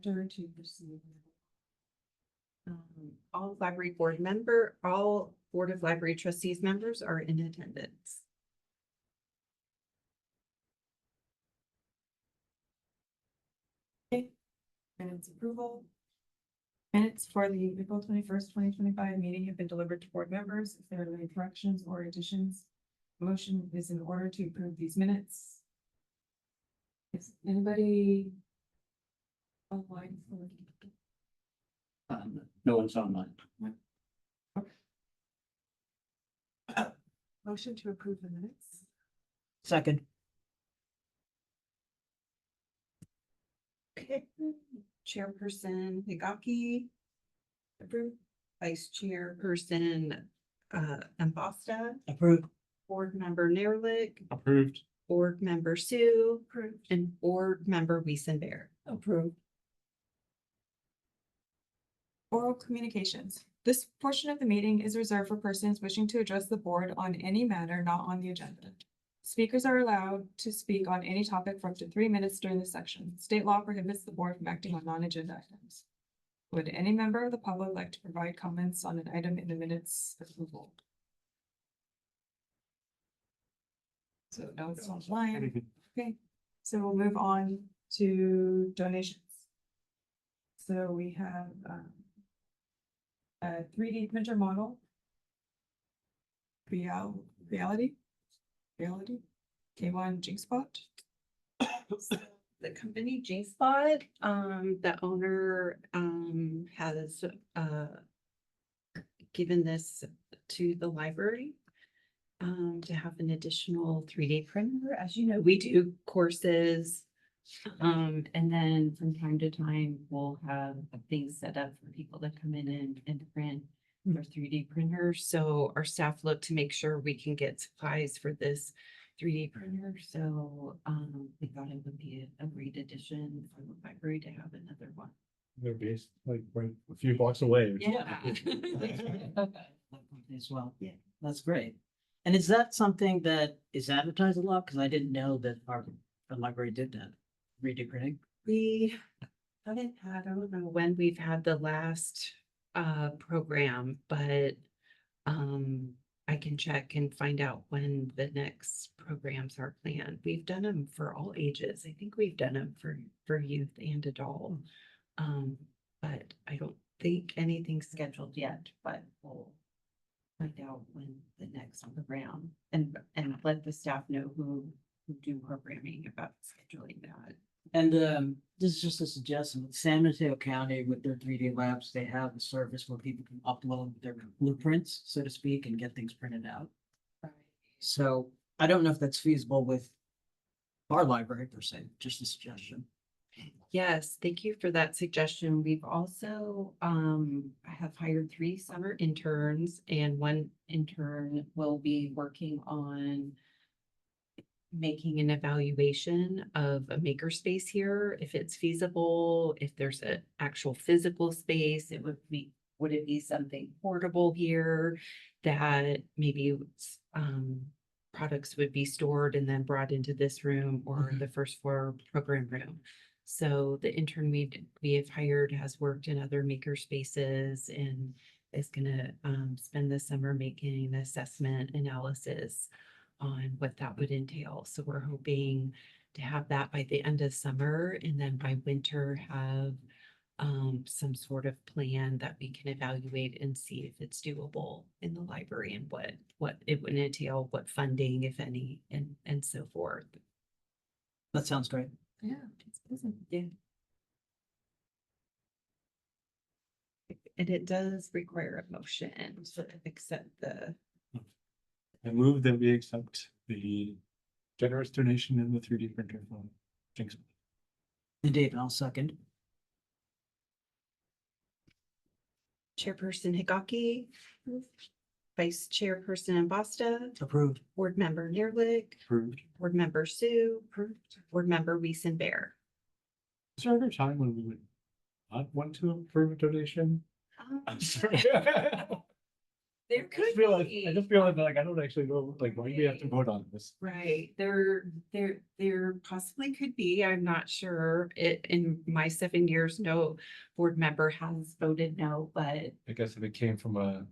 Director to proceed. All Board of Library Trustees members are in attendance. Minutes approval. Minutes for the April 21st, 2025 meeting have been delivered to board members. If there are any corrections or additions, motion is in order to approve these minutes. Is anybody online? No one's online. Motion to approve the minutes. Second. Okay. Chairperson Higaki. Approved. Vice Chairperson Ambasta. Approved. Board Member Nerlich. Approved. Board Member Sue. Approved. And Board Member Weisenbear. Approved. Oral communications. This portion of the meeting is reserved for persons wishing to address the board on any matter not on the agenda. Speakers are allowed to speak on any topic for up to 3 minutes during this section. State law prohibits the board from acting on non-agenda items. Would any member of the public like to provide comments on an item in the minutes approval? So no, it's online. Okay, so we'll move on to donations. So we have a 3D printer model. Reality. K1 G-Spot. The company G-Spot, the owner, has, given this to the library, to have an additional 3D printer. As you know, we do courses. And then from time to time, we'll have things set up for people to come in and print their 3D printers. So our staff look to make sure we can get supplies for this 3D printer. So we thought it would be a great addition for the library to have another one. They're based like right a few blocks away. Yeah. As well. Yeah. That's great. And is that something that is advertised a lot? Because I didn't know that our library did that. 3D printing. We haven't had, I don't know when we've had the last program, but I can check and find out when the next programs are planned. We've done them for all ages. I think we've done them for youth and adult. But I don't think anything's scheduled yet, but we'll find out when the next program and let the staff know who do programming about scheduling that. And this is just a suggestion. With San Mateo County with their 3D labs, they have a service where people can upload their blueprints, so to speak, and get things printed out. Right. So I don't know if that's feasible with our library per se, just a suggestion. Yes, thank you for that suggestion. We've also have hired 3 summer interns, and 1 intern will be working on making an evaluation of a makerspace here, if it's feasible, if there's an actual physical space, would it be something portable here that maybe products would be stored and then brought into this room or the first floor program room. So the intern we have hired has worked in other maker spaces and is gonna spend the summer making an assessment analysis on what that would entail. So we're hoping to have that by the end of summer, and then by winter have some sort of plan that we can evaluate and see if it's doable in the library and what it would entail, what funding, if any, and so forth. That sounds great. Yeah, it's busy. Yeah. And it does require a motion to accept the. I move that we accept the generous donation in the 3D printer from Jinx. And Dave, I'll second. Chairperson Higaki. Vice Chairperson Ambasta. Approved. Board Member Nerlich. Approved. Board Member Sue. Approved. Board Member Weisenbear. Is there ever a time when we would not want to approve a donation? I'm sorry. There I could just realized, be. I just realized like, I don't actually know, like, why do we have to vote on this? Right, there possibly could be, I'm not sure. In my 7 years, no board member has voted no, but. I guess if it came from a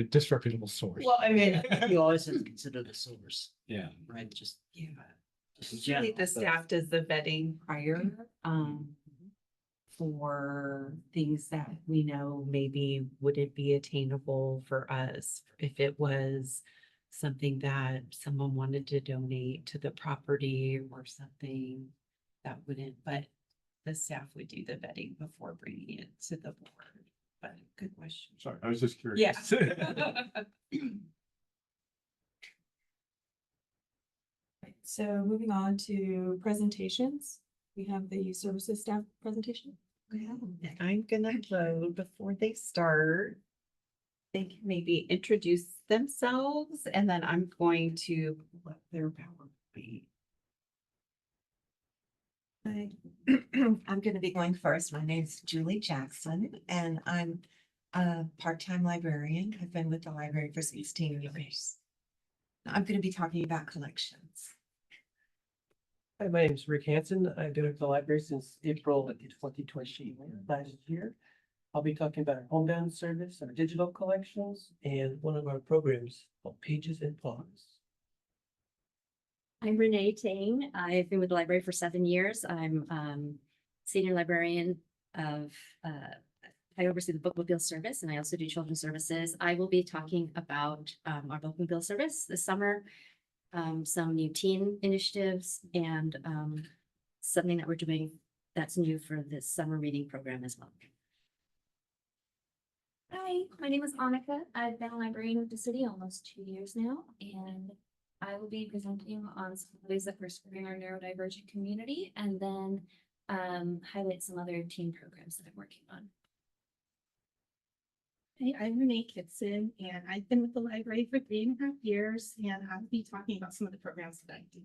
disreputable source. Well, I mean, you always have to consider the source, Yeah. right? Just Yeah. in Usually general, the but- staff does the vetting prior, for things that we know maybe wouldn't be attainable for us. If it was something that someone wanted to donate to the property or something that wouldn't, but the staff would do the vetting before bringing it to the board. But good question. Sorry, I was just curious. Yeah. Right, so moving on to presentations, we have the youth services staff presentation. I'm gonna load before they start. They can maybe introduce themselves and then I'm going to pull up their PowerPoint. Hi. I'm going to be going first. My name's Julie Jackson and I'm a part-time librarian. I've been with the library for 16 years. I'm going to be talking about collections. Hi, my name is Rick Hansen. I've been with the library since April of 2020 last year. I'll be talking about our homebound service, our digital collections, and one of our programs called Pages and Pawns. I'm Renee Tang. I've been with the library for 7 years. I'm senior librarian of, I oversee the bookmobile service and I also do children's services. I will be talking about our bookmobile service this summer, some new teen initiatives and something that we're doing that's new for this summer reading program as well. Hi, my name is Annika. I've been a librarian with the city almost 2 years now, and I will be presenting on some ways that we're supporting our neurodivergent community and then highlight some other teen programs that I'm working on. Hey, I'm Renee Kitson, and I've been with the library for 3.5 years, and I'll be talking about some of the programs that I do.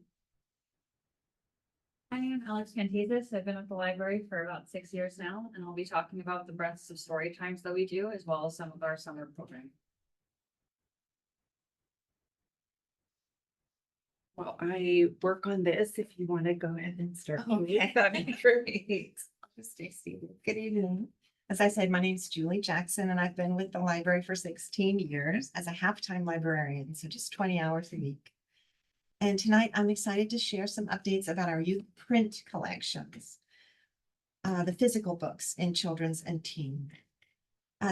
I am Alex Cantesis. I've been with the library for about 6 years now, and I'll be talking about the breadths of story times that we do, as well as some of our summer programming. Well, I work on this. If you want to go ahead and start. Okay. That'd be great. Stacy, good evening. As I said, my name's Julie Jackson and I've been with the library for 16 years as a half-time librarian, so just 20 hours a week. And tonight I'm excited to share some updates about our youth print collections, the physical books in children's and teen.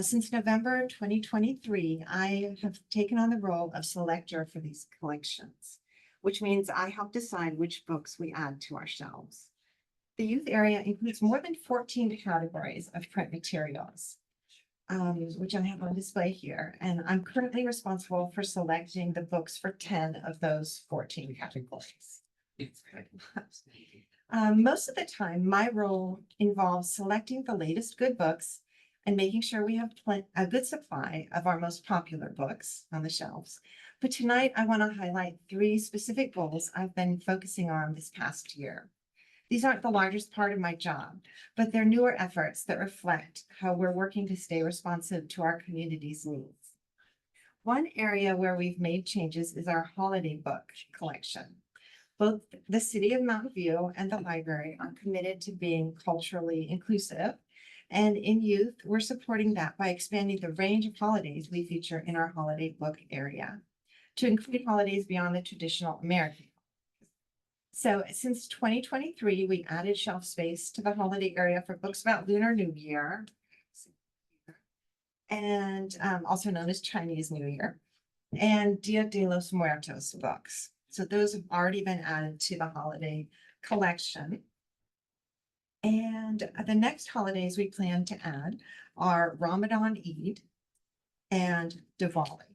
Since November 2023, I have taken on the role of selector for these collections, which means I help decide which books we add to our shelves. The youth area includes more than 14 categories of print materials, which I have on display here. And I'm currently responsible for selecting the books for 10 of those 14 categories. Most of the time, my role involves selecting the latest good books and making sure we have a good supply of our most popular books on the shelves. But tonight, I want to highlight 3 specific goals I've been focusing on this past year. These aren't the largest part of my job, but they're newer efforts that reflect how we're working to stay responsive to our community's needs. One area where we've made changes is our holiday book collection. Both the City of Mountain View and the library are committed to being culturally inclusive. And in youth, we're supporting that by expanding the range of holidays we feature in our holiday book area to include holidays beyond the traditional American. So since 2023, we added shelf space to the holiday area for books about Lunar New Year, and also known as Chinese New Year, and Dia de los Muertos books. So those have already been added to the holiday collection. And the next holidays we plan to add are Ramadan Eid and Diwali.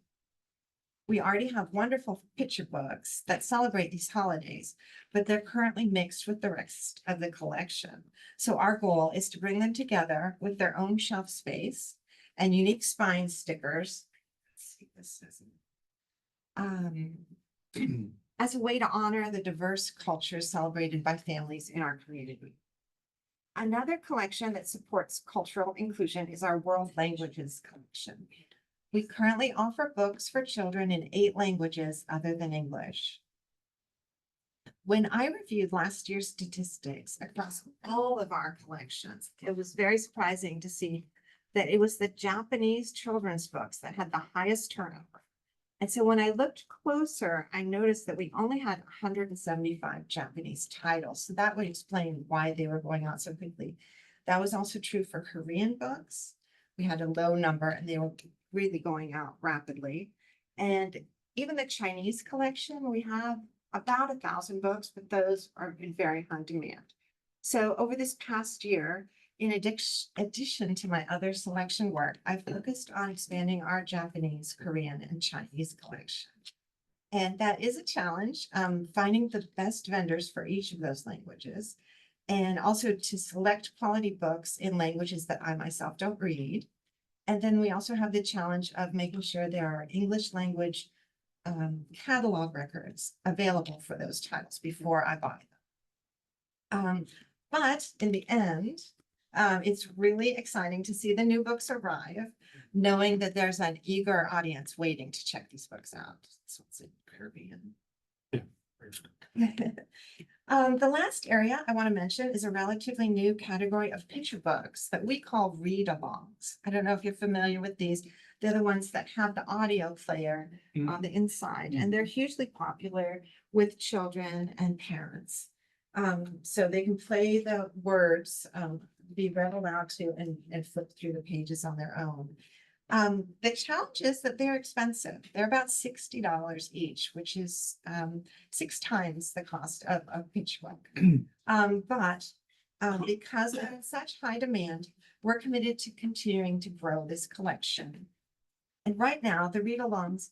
We already have wonderful picture books that celebrate these holidays, but they're currently mixed with the rest of the collection. So our goal is to bring them together with their own shelf space and unique spine stickers. Let's see, this isn't. As a way to honor the diverse cultures celebrated by families in our community. Another collection that supports cultural inclusion is our world languages collection. We currently offer books for children in 8 languages other than English. When I reviewed last year's statistics across all of our collections, it was very surprising to see that it was the Japanese children's books that had the highest turnover. And so when I looked closer, I noticed that we only had 175 Japanese titles. So that would explain why they were going out so quickly. That was also true for Korean books. We had a low number and they were really going out rapidly. And even the Chinese collection, we have about 1,000 books, but those are in very high demand. So over this past year, in addition to my other selection work, I focused on expanding our Japanese, Korean, and Chinese collection. And that is a challenge, finding the best vendors for each of those languages, and also to select quality books in languages that I myself don't read. And then we also have the challenge of making sure there are English language catalog records available for those titles before I buy them. But in the end, it's really exciting to see the new books arrive, knowing that there's an eager audience waiting to check these books out. This one's in Caribbean. The last area I want to mention is a relatively new category of picture books that we call read-alongs. I don't know if you're familiar with these. They're the ones that have the audio player on the inside, and they're hugely popular with children and parents. So they can play the words, be read aloud to, and flip through the pages on their own. The challenge is that they're expensive. They're about $60 each, which is 6 times the cost of a picture book. But because they're in such high demand, we're committed to continuing to grow this collection. And right now, the read-alongs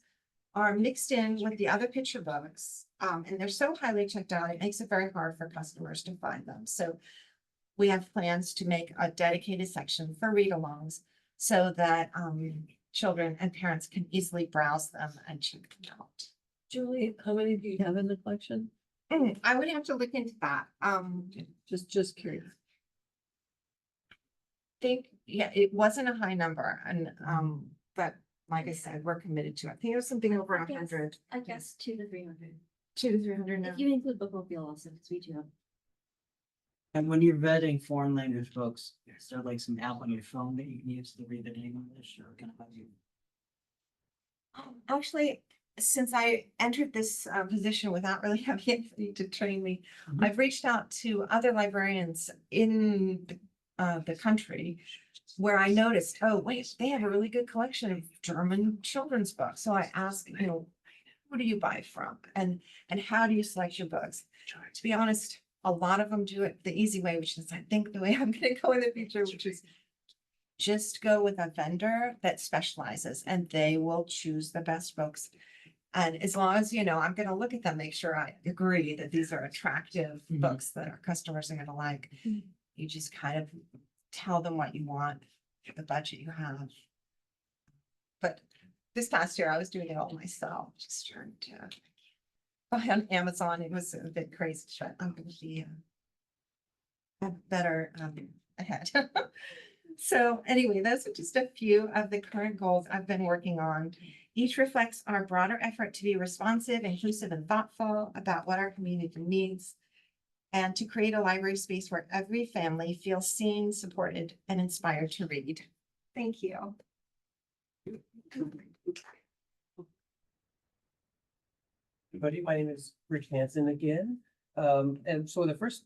are mixed in with the other picture books, and they're so highly checked out, it makes it very hard for customers to find them. So we have plans to make a dedicated section for read-alongs so that children and parents can easily browse them and check them out. Julie, how many do you have in the collection? I would have to look into that. Just curious. Yeah, it wasn't a high number, and but like I said, we're committed to it. I think it was something over I guess- 100. I guess 200 to 300. 200 to 300 now. If you include bookmobile also, because we do have. And when you're vetting foreign language books, is there like some app on your phone that you can use to read it in English, or can I have you? Actually, since I entered this position without really having anybody to train me, I've reached out to other librarians in the country where I noticed, oh, wait, they have a really good collection of German children's books. So I asked, who do you buy from? And how do you select your books? To be honest, a lot of them do it the easy way, which is I think the way I'm going to go in the future, which is just go with a vendor that specializes and they will choose the best books. And as long as, I'm going to look at them, make sure I agree that these are attractive books that our customers are going to like. You just kind of tell them what you want, the budget you have. But this past year, I was doing it all myself, just trying to buy on Amazon. It was a bit crazy, but I'm going to be better ahead. So anyway, those are just a few of the current goals I've been working on. Each reflects our broader effort to be responsive, inclusive, and thoughtful about what our community needs, and to create a library space where every family feels seen, supported, and inspired to read. Thank you. Everybody, my name is Rick Hansen again. And so the first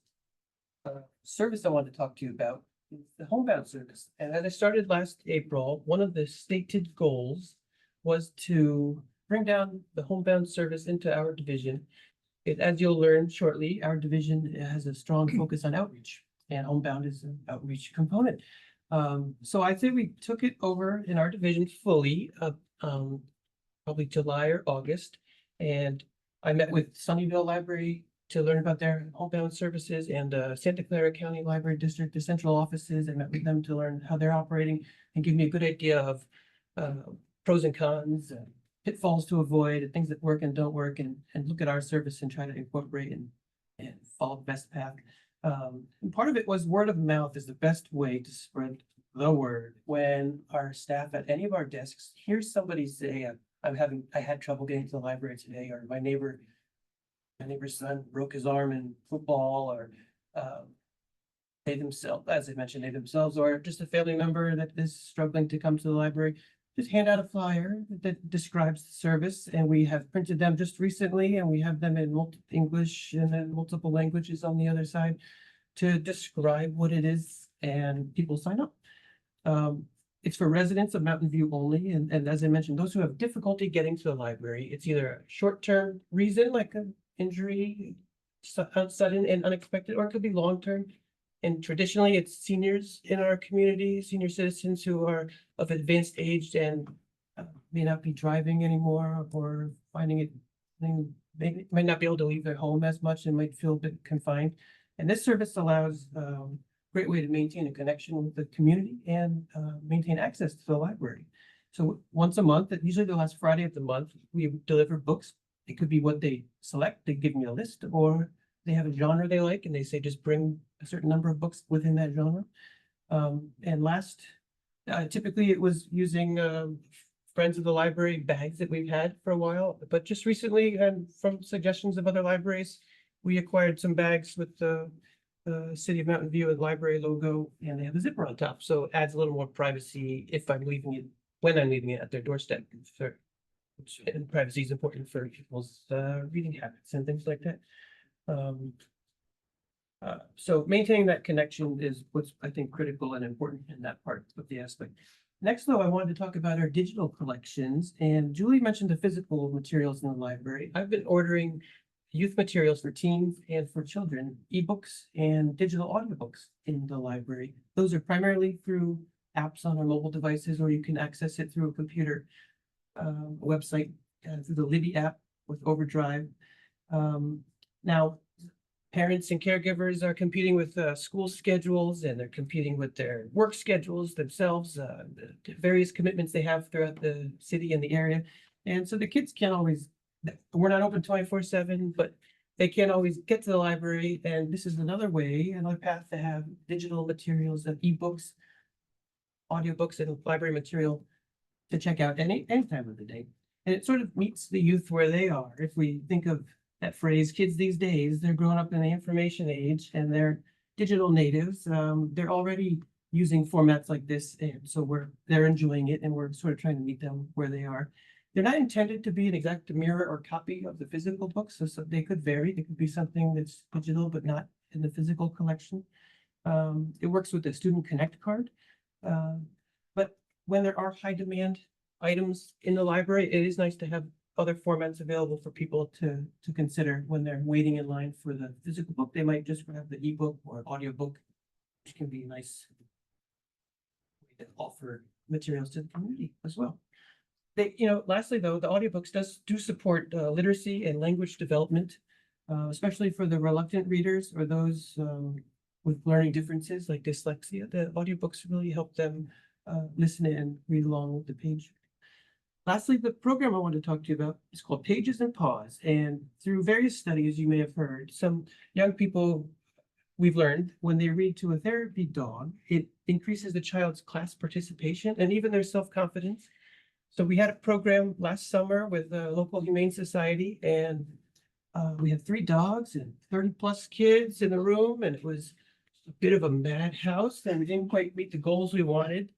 service I wanted to talk to you about is the homebound service. And as I started last April, one of the stated goals was to bring down the homebound service into our division. As you'll learn shortly, our division has a strong focus on outreach, and homebound is an outreach component. So I think we took it over in our division fully, probably July or August. And I met with Sunnyvale Library to learn about their homebound services, and Santa Clara County Library District, the central offices. I met with them to learn how they're operating and give me a good idea of pros and cons, pitfalls to avoid, and things that work and don't work, and look at our service and try to incorporate and follow the best path. And part of it was word of mouth is the best way to spread the word when our staff at any of our desks hears somebody say, I had trouble getting to the library today, or my neighbor's son broke his arm in football, or they themselves, as I mentioned, they themselves, or just a family member that is struggling to come to the library, just hand out a flyer that describes the service, and we have printed them just recently, and we have them in English and then multiple languages on the other side to describe what it is, and people sign up. It's for residents of Mountain View only, and as I mentioned, those who have difficulty getting to the library, it's either a short-term reason, like an injury, sudden and unexpected, or it could be long-term. And traditionally, it's seniors in our community, senior citizens who are of advanced age and may not be driving anymore, or finding it, they might not be able to leave their home as much and might feel a bit confined. And this service allows great way to maintain a connection with the community and maintain access to the library. So once a month, usually the last Friday of the month, we deliver books. It could be what they select. They give me a list, or they have a genre they like, and they say just bring a certain number of books within that genre. And typically it was using Friends of the Library bags that we've had for a while, but just recently, and from suggestions of other libraries, we acquired some bags with the City of Mountain View and library logo, and they have a zipper on top, so it adds a little more privacy if I'm leaving it, when I'm leaving it at their doorstep. And privacy is important for people's reading habits and things like that. So maintaining that connection is what's, I think, critical and important in that part of the aspect. Next, though, I wanted to talk about our digital collections, and Julie mentioned the physical materials in the library. I've been ordering youth materials for teens and for children, ebooks and digital audiobooks in the library. Those are primarily through apps on our mobile devices, or you can access it through a computer website, through the Libby app with Overdrive. Now, parents and caregivers are competing with school schedules, and they're competing with their work schedules themselves, the various commitments they have throughout the city and the area. And so the kids can't always, we're not open 24/7, but they can't always get to the library. And this is another way, another path to have digital materials of ebooks, audiobooks, and library material to check out any time of the day. And it sort of meets the youth where they are. If we think of that phrase, kids these days, they're growing up in the information age and they're digital natives. They're already using formats like this, and so they're enjoying it, and we're sort of trying to meet them where they are. They're not intended to be an exact mirror or copy of the physical books, so they could vary. They could be something that's digital but not in the physical collection. It works with the Student Connect card. But when there are high demand items in the library, it is nice to have other formats available for people to consider when they're waiting in line for the physical book. They might just grab the ebook or audiobook, which can be a nice way to offer materials to the community as well. Lastly though, the audiobooks do support literacy and language development, especially for the reluctant readers or those with learning differences like dyslexia. The audiobooks really help them listen and read along with the page. Lastly, the program I want to talk to you about is called Pages and Pause. And through various studies, you may have heard, some young people, we've learned, when they read to a therapy dog, it increases the child's class participation and even their self-confidence. So we had a program last summer with a local humane society, and we had 3 dogs and 30+ kids in the room, and it was a bit of a madhouse, and we didn't quite meet the goals we wanted.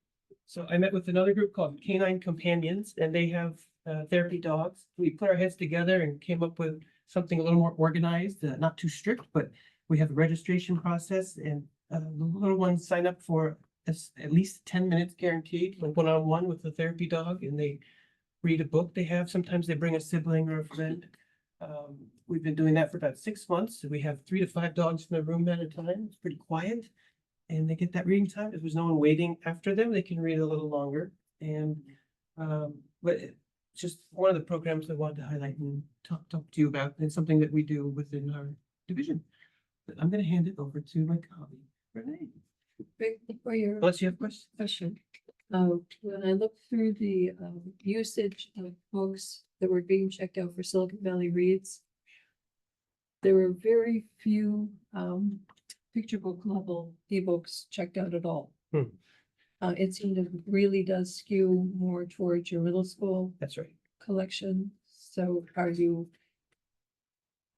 So I met with another group called Canine Companions, and they have therapy dogs. We put our heads together and came up with something a little more organized, not too strict, but we have a registration process, and the little ones sign up for at least 10 minutes guaranteed, like one-on-one with the therapy dog, and they read a book they have. Sometimes they bring a sibling or a friend. We've been doing that for about 6 months. So we have 3 to 5 dogs in the room at a time. It's pretty quiet. And they get that reading time. If there's no one waiting after them, they can read a little longer. And but it's just one of the programs I wanted to highlight and talk to you about, and something that we do within our division. But I'm going to hand it over to my colleague, Renee. For your Unless you have questions. question, when I looked through the usage of books that were being checked out for Silicon Valley Reads, there were very few picture book level ebooks checked out at all. it seemed to really does skew more towards your middle school That's right. collection. So are you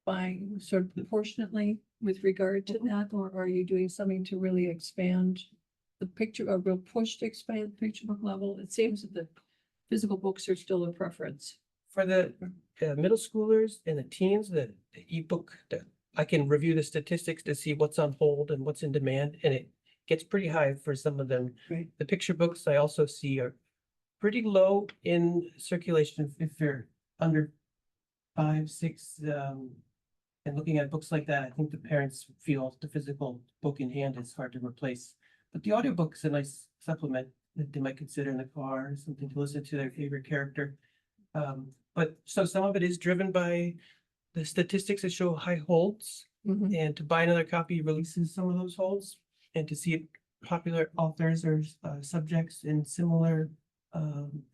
buying sort of proportionately with regard to that, or are you doing something to really expand the picture, a real push to expand the picture book level? It seems that the physical books are still a preference. For the middle schoolers and the teens, the ebook, I can review the statistics to see what's on hold and what's in demand, and it gets pretty high for some of them. Right. The picture books I also see are pretty low in circulation if they're under 5, 6. And looking at books like that, I think the parents feel the physical book in hand is hard to replace. But the audiobook is a nice supplement that they might consider in the car, something to listen to their favorite character. But so some of it is driven by the statistics that show high holds, and to buy another copy releases some of those holds, and to see popular authors or subjects in similar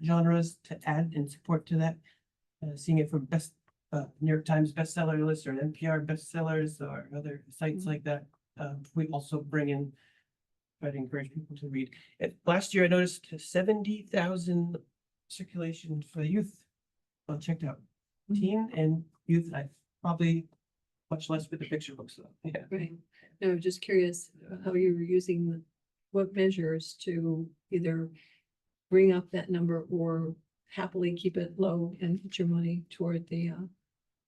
genres to add and support to that. Seeing it from New York Times bestseller list or NPR bestsellers or other sites like that. We also bring in, try to encourage people to read. Last year, I noticed 70,000 circulation for the youth. Well, checked out teen and youth. I probably much less with the picture books though. Yeah. Right. No, just curious how you were using what measures to either bring up that number or happily keep it low and put your money toward the,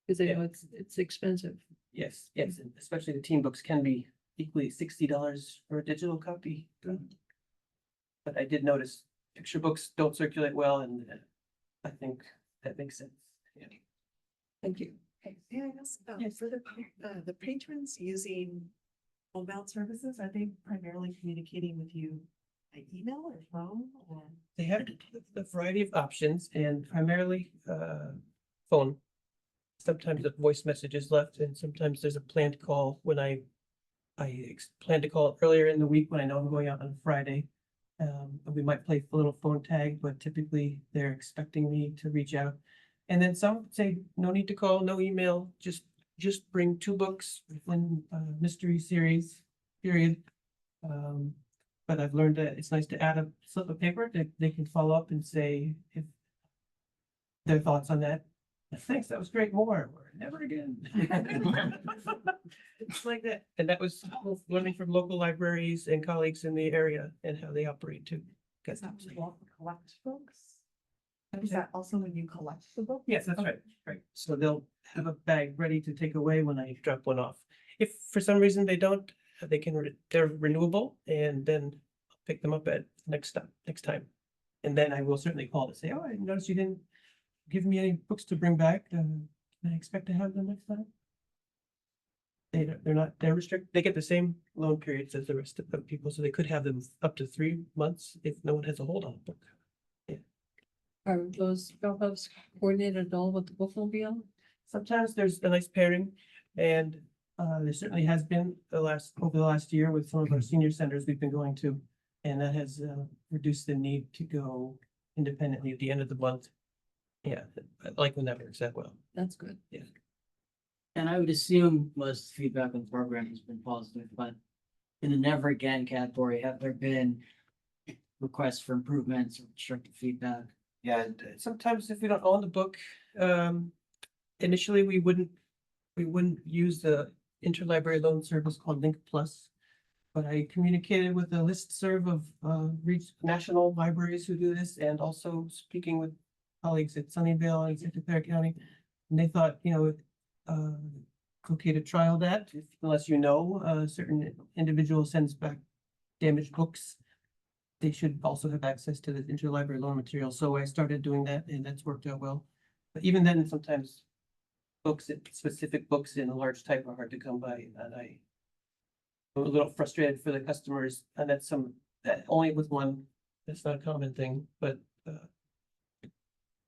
because I know it's expensive. Yes, yes, and especially the teen books can be equally $60 for a digital copy. But I did notice picture books don't circulate well, and I think that makes sense. Yeah. Thank you. May I ask, Yes. for the patrons using homebound services, are they primarily communicating with you by email or phone or? They have a variety of options and primarily phone. Sometimes a voice message is left and sometimes there's a planned call when I plan to call earlier in the week when I know I'm going out on Friday. And we might play a little phone tag, but typically they're expecting me to reach out. And then some say, no need to call, no email, just bring 2 books within mystery series, period. But I've learned that it's nice to add a slip of paper that they can follow up and say if their thoughts on that. Thanks, that was great, more, or never again. It's like that, and that was learning from local libraries and colleagues in the area and how they operate too. Is that when you want to collect books? Is that also when you collect the book? Yes, that's right, right. So they'll have a bag ready to take away when I drop one off. If for some reason they don't, they're renewable, and then I'll pick them up at next time. And then I will certainly call to say, oh, I noticed you didn't give me any books to bring back. Can I expect to have them next time? They're restricted. They get the same loan periods as the rest of the people, so they could have them up to 3 months if no one has a hold on a book. Are those drop-offs coordinated at all with the bookmobile? Sometimes there's a nice pairing, and there certainly has been over the last year with some of our senior centers we've been going to, and that has reduced the need to go independently at the end of the month. Yeah, I like when that works out well. That's good. Yeah. And I would assume most feedback on the program has been positive, but in the never again category, have there been requests for improvements or constructive feedback? Yeah, and sometimes if we don't own the book, initially we wouldn't use the interlibrary loan service called Link Plus. But I communicated with a listserv of national libraries who do this, and also speaking with colleagues at Sunnyvale and Santa Clara County. And they thought, okay to trial that, unless a certain individual sends back damaged books. They should also have access to the interlibrary loan material. So I started doing that, and that's worked out well. But even then, sometimes specific books in a large type are hard to come by, and I'm a little frustrated for the customers, and that only with one. That's not a common thing, but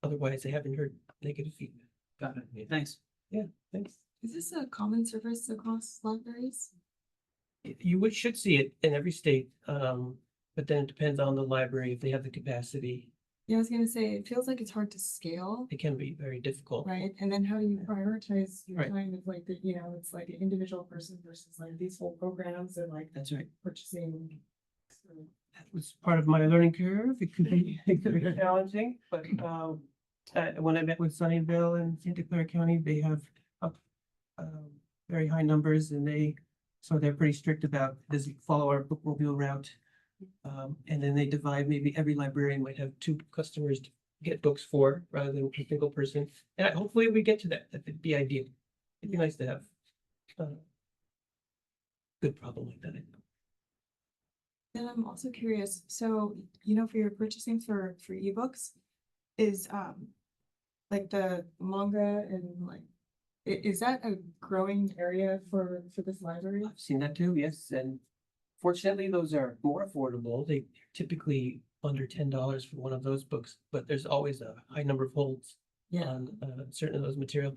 otherwise I haven't heard negative feedback. Got it. Thanks. Yeah, thanks. Is this a common service across libraries? You should see it in every state, but then it depends on the library if they have the capacity. Yeah, I was gonna say, it feels like it's hard to scale, It can be very difficult. right? And then how do you prioritize your Right. time of like, it's like an individual person versus like these whole programs and like That's right. purchasing That was part of my learning curve. It could be challenging, but when I met with Sunnyvale and Santa Clara County, they have very high numbers and they're pretty strict about this follow our bookmobile route. And then they divide, maybe every librarian might have 2 customers to get books for rather than a single person. And hopefully we get to that. That'd be ideal. It'd be nice to have a good problem like that. And I'm also curious, so, you know, for your purchasing for ebooks, is, like the manga and like, is that a growing area for this library? I've seen that too, yes, and fortunately, those are more affordable. They typically under $10 for one of those books, but there's always a high number of holds on certain of those material.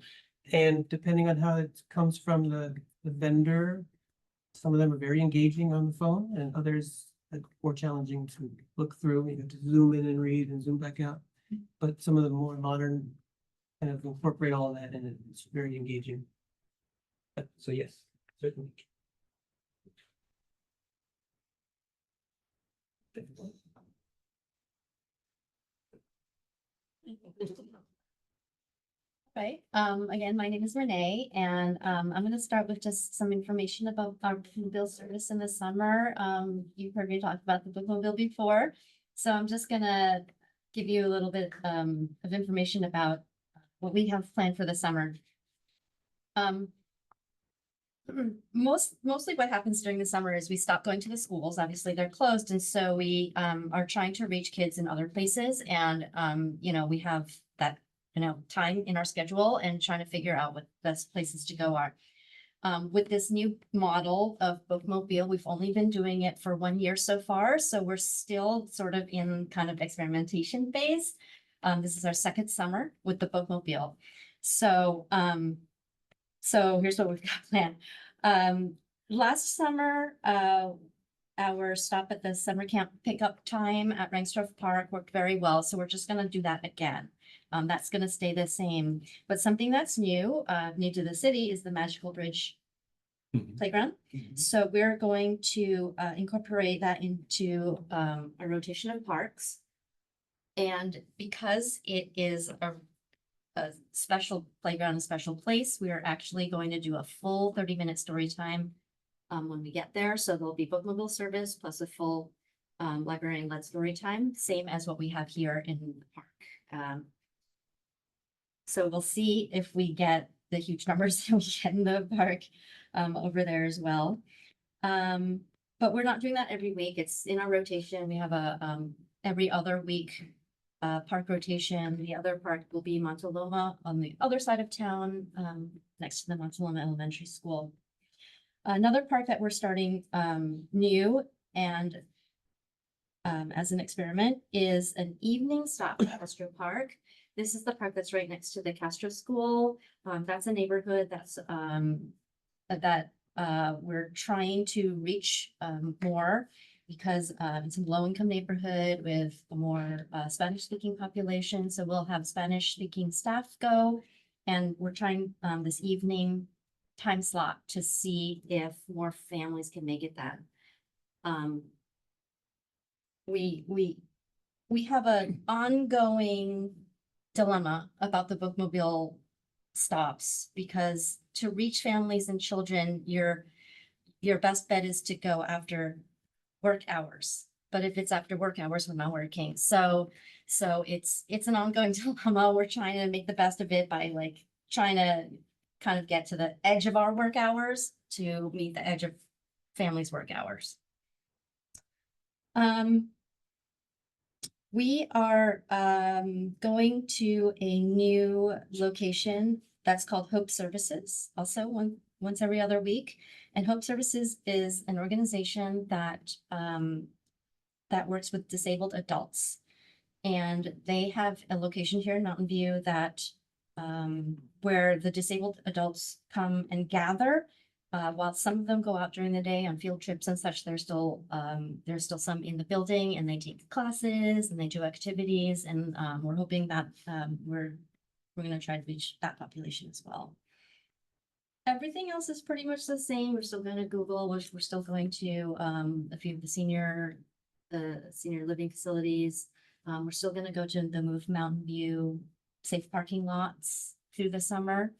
And depending on how it comes from the vendor, some of them are very engaging on the phone and others are more challenging to look through. You have to zoom in and read and zoom back out. But some of the more modern kind of incorporate all of that and it's very engaging. So yes, certainly. Okay, again, my name is Renee, and I'm gonna start with just some information about our bookmobile service in the summer. You've heard me talk about the bookmobile before, so I'm just gonna give you a little bit of information about what we have planned for the summer. Mostly what happens during the summer is we stop going to the schools. Obviously, they're closed, and so we are trying to reach kids in other places, and you know, we have that time in our schedule and trying to figure out what best places to go are. With this new model of bookmobile, we've only been doing it for 1 year so far, so we're still sort of in kind of experimentation phase. This is our second summer with the bookmobile. So here's what we've got planned. Last summer, our stop at the summer camp pickup time at Rangsdorf Park worked very well, so we're just gonna do that again. That's gonna stay the same, but something that's new to the city is the Magical Bridge playground. So we're going to incorporate that into a rotation of parks. And because it is a special playground, a special place, we are actually going to do a full 30-minute story time when we get there. So there'll be bookmobile service plus a full librarian-led story time, same as what we have here in the park. So we'll see if we get the huge numbers that we get in the park over there as well. But we're not doing that every week. It's in our rotation. We have a every other week park rotation. The other park will be Montaloma on the other side of town, next to the Montaloma Elementary School. Another park that we're starting new and as an experiment is an evening stop at Castro Park. This is the park that's right next to the Castro School. That's a neighborhood that's we're trying to reach more because it's a low-income neighborhood with a more Spanish-speaking population. So we'll have Spanish-speaking staff go, and we're trying this evening time slot to see if more families can make it that. We have an ongoing dilemma about the bookmobile stops because to reach families and children, your best bet is to go after work hours. But if it's after work hours, we're not working. So it's an ongoing dilemma. We're trying to make the best of it by like trying to kind of get to the edge of our work hours to meet the edge of families' work hours. We are going to a new location that's called Hope Services, also once every other week. And Hope Services is an organization that that works with disabled adults. And they have a location here in Mountain View that where the disabled adults come and gather. While some of them go out during the day on field trips and such, there's still some in the building and they take classes and they do activities, and we're hoping that we're going to try to reach that population as well. Everything else is pretty much the same. We're still going to Google, we're still going to a few of the senior the senior living facilities. We're still gonna go to the Move Mountain View safe parking lots through the summer.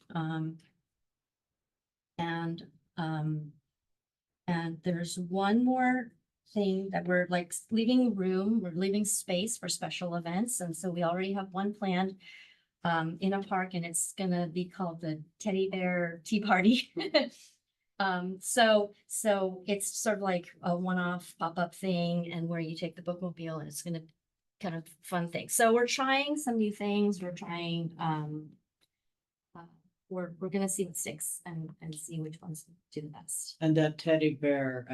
And, um, and there's one more thing that we're like leaving room, we're leaving space for special events. And so we already have one planned in a park, and it's gonna be called the Teddy Bear Tea Party. So it's sort of like a one-off pop-up thing, and where you take the bookmobile, and it's gonna kind of fun thing. So we're trying some new things. We're trying, we're gonna see what sticks and see which ones do the best. And that teddy bear,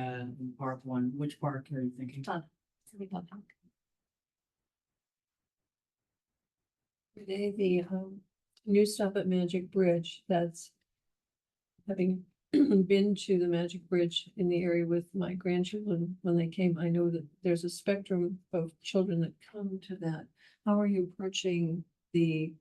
park one, which park are you thinking? Fun. It's a big fun park. Today, the new stop at Magic Bridge, that's having been to the Magic Bridge in the area with my grandchildren when they came, I know that there's a spectrum of children that come to that. How are you approaching the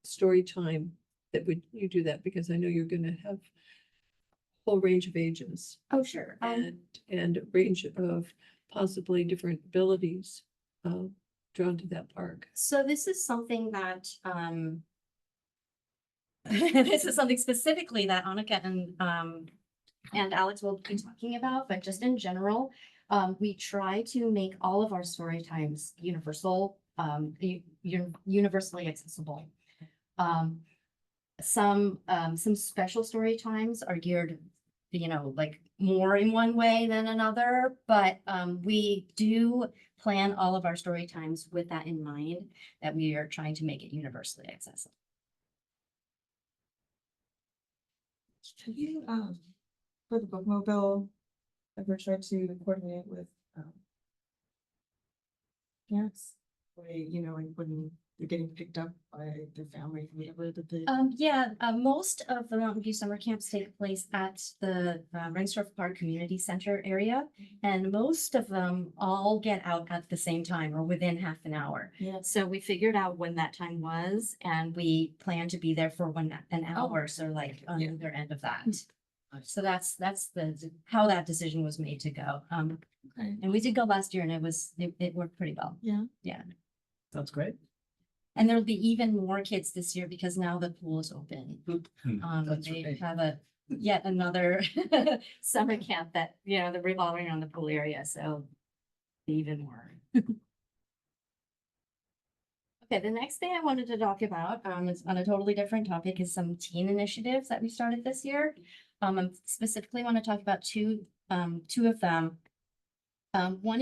story time that would you do that? Because I know you're gonna have a whole range of ages Oh, sure. and a range of possibly different abilities drawn to that park. So this is something that, this is something specifically that Annika and Alex will be talking about, but just in general, we try to make all of our story times universal, universally accessible. Some special story times are geared, like more in one way than another, but we do plan all of our story times with that in mind, that we are trying to make it universally accessible. Have you, for the bookmobile, ever tried to coordinate with, parents? Like when they're getting picked up by their family, whatever that they. Most of the Mountain View summer camps take place at the Reinsdorf Park Community Center area, and most of them all get out at the same time or within half an hour. Yeah. So we figured out when that time was, and we plan to be there for an hour, so like on Yeah. either end of that. So that's how that decision was made to go. Okay. And we did go last year, and it worked pretty well. Yeah. Yeah. Sounds great. And there'll be even more kids this year because now the pool is open. That's They right. have yet another summer camp that, they're revolving around the pool area, so even more. Okay, the next thing I wanted to talk about, is on a totally different topic, is some teen initiatives that we started this year. I specifically want to talk about two of them. One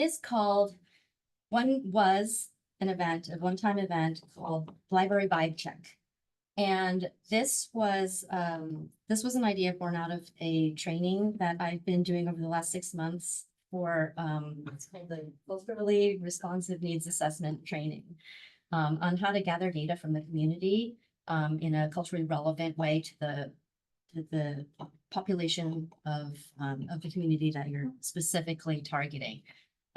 was a one-time event called Library Vibe Check. And this was an idea born out of a training that I've been doing over the last 6 months for, it's called the Culturally Responsive Needs Assessment Training, on how to gather data from the community, in a culturally relevant way to the population of the community that you're specifically targeting.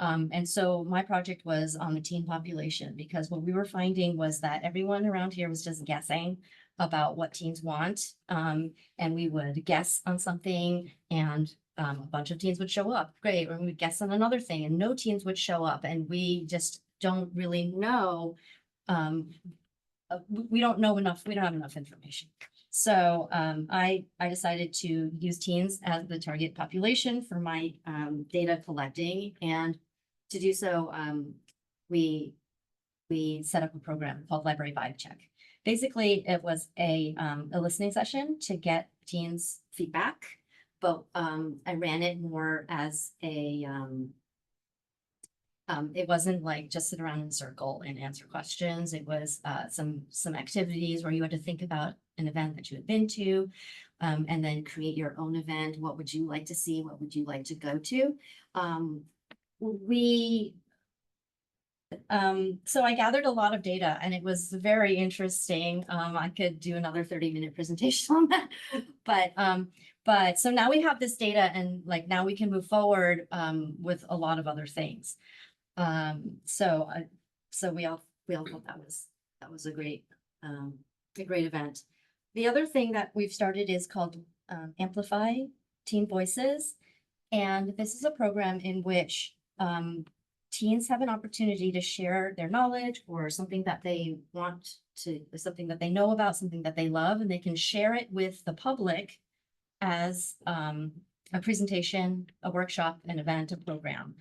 And so my project was on the teen population, because what we were finding was that everyone around here was just guessing about what teens want. And we would guess on something, and a bunch of teens would show up. Great. Or we would guess on another thing and no teens would show up. And we just don't really know. We don't know enough. We don't have enough information. So I decided to use teens as the target population for my data collecting. And to do so, we set up a program called Library Vibe Check. Basically, it was a listening session to get teens' feedback, but I ran it more as it wasn't like just sit around in a circle and answer questions. It was some activities where you had to think about an event that you had been to, and then create your own event. What would you like to see? What would you like to go to? So I gathered a lot of data, and it was very interesting. I could do another 30-minute presentation on that, but so now we have this data, and like now we can move forward with a lot of other things. So we all thought that was a great event. The other thing that we've started is called Amplify Teen Voices, and this is a program in which teens have an opportunity to share their knowledge or something that they want to, something that they know about, something that they love, and they can share it with the public as a presentation, a workshop, an event, a program.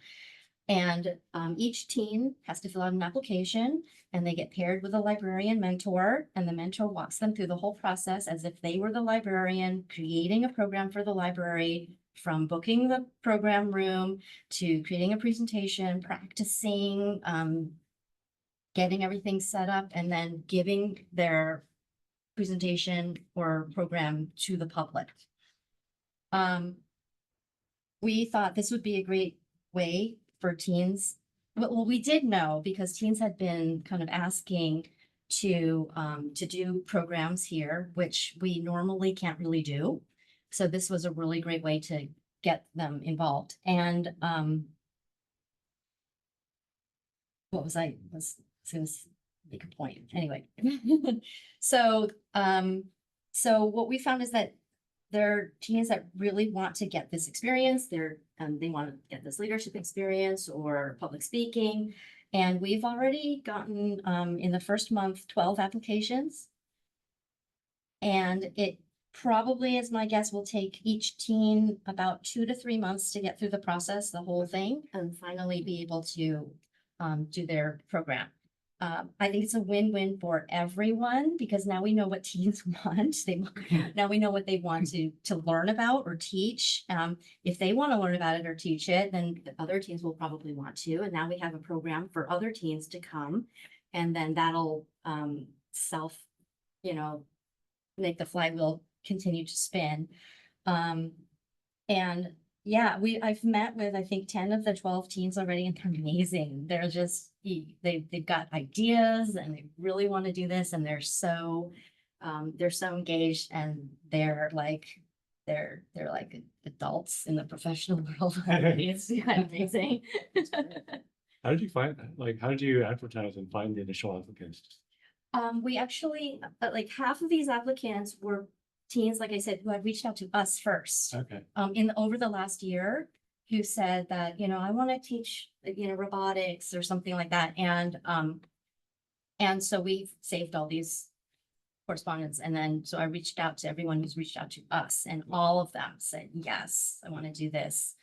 And each teen has to fill out an application and they get paired with a librarian mentor, and the mentor walks them through the whole process as if they were the librarian, creating a program for the library, from booking the program room to creating a presentation, practicing, getting everything set up, and then giving their presentation or program to the public. We thought this would be a great way for teens. Well, we did know because teens had been kind of asking to do programs here, which we normally can't really do. So this was a really great way to get them involved. And what was I was gonna make a point anyway. So so what we found is that there are teens that really want to get this experience. They want to get this leadership experience or public speaking. And we've already gotten in the first month 12 applications. And it probably, as my guess, will take each teen about 2 to 3 months to get through the process, the whole thing, and finally be able to do their program. I think it's a win-win for everyone because now we know what teens want. Now we know what they want to learn about or teach. If they want to learn about it or teach it, then the other teens will probably want to. And now we have a program for other teens to come, and then that'll make the flywheel continue to spin. And yeah, I've met with, I think, 10 of the 12 teens already, and they're amazing. They're just, they've got ideas and they really want to do this, and they're so engaged, and they're like adults in the professional world already. It's amazing. How did you find that? Like, how did you advertise and find the initial applicants? We actually, like half of these applicants were teens, like I said, who had reached out to us first. Okay. Over the last year, who said that, I want to teach, robotics or something like that. And so we've saved all these correspondence. And then, so I reached out to everyone who's reached out to us, and all of them said, yes, I want to do this.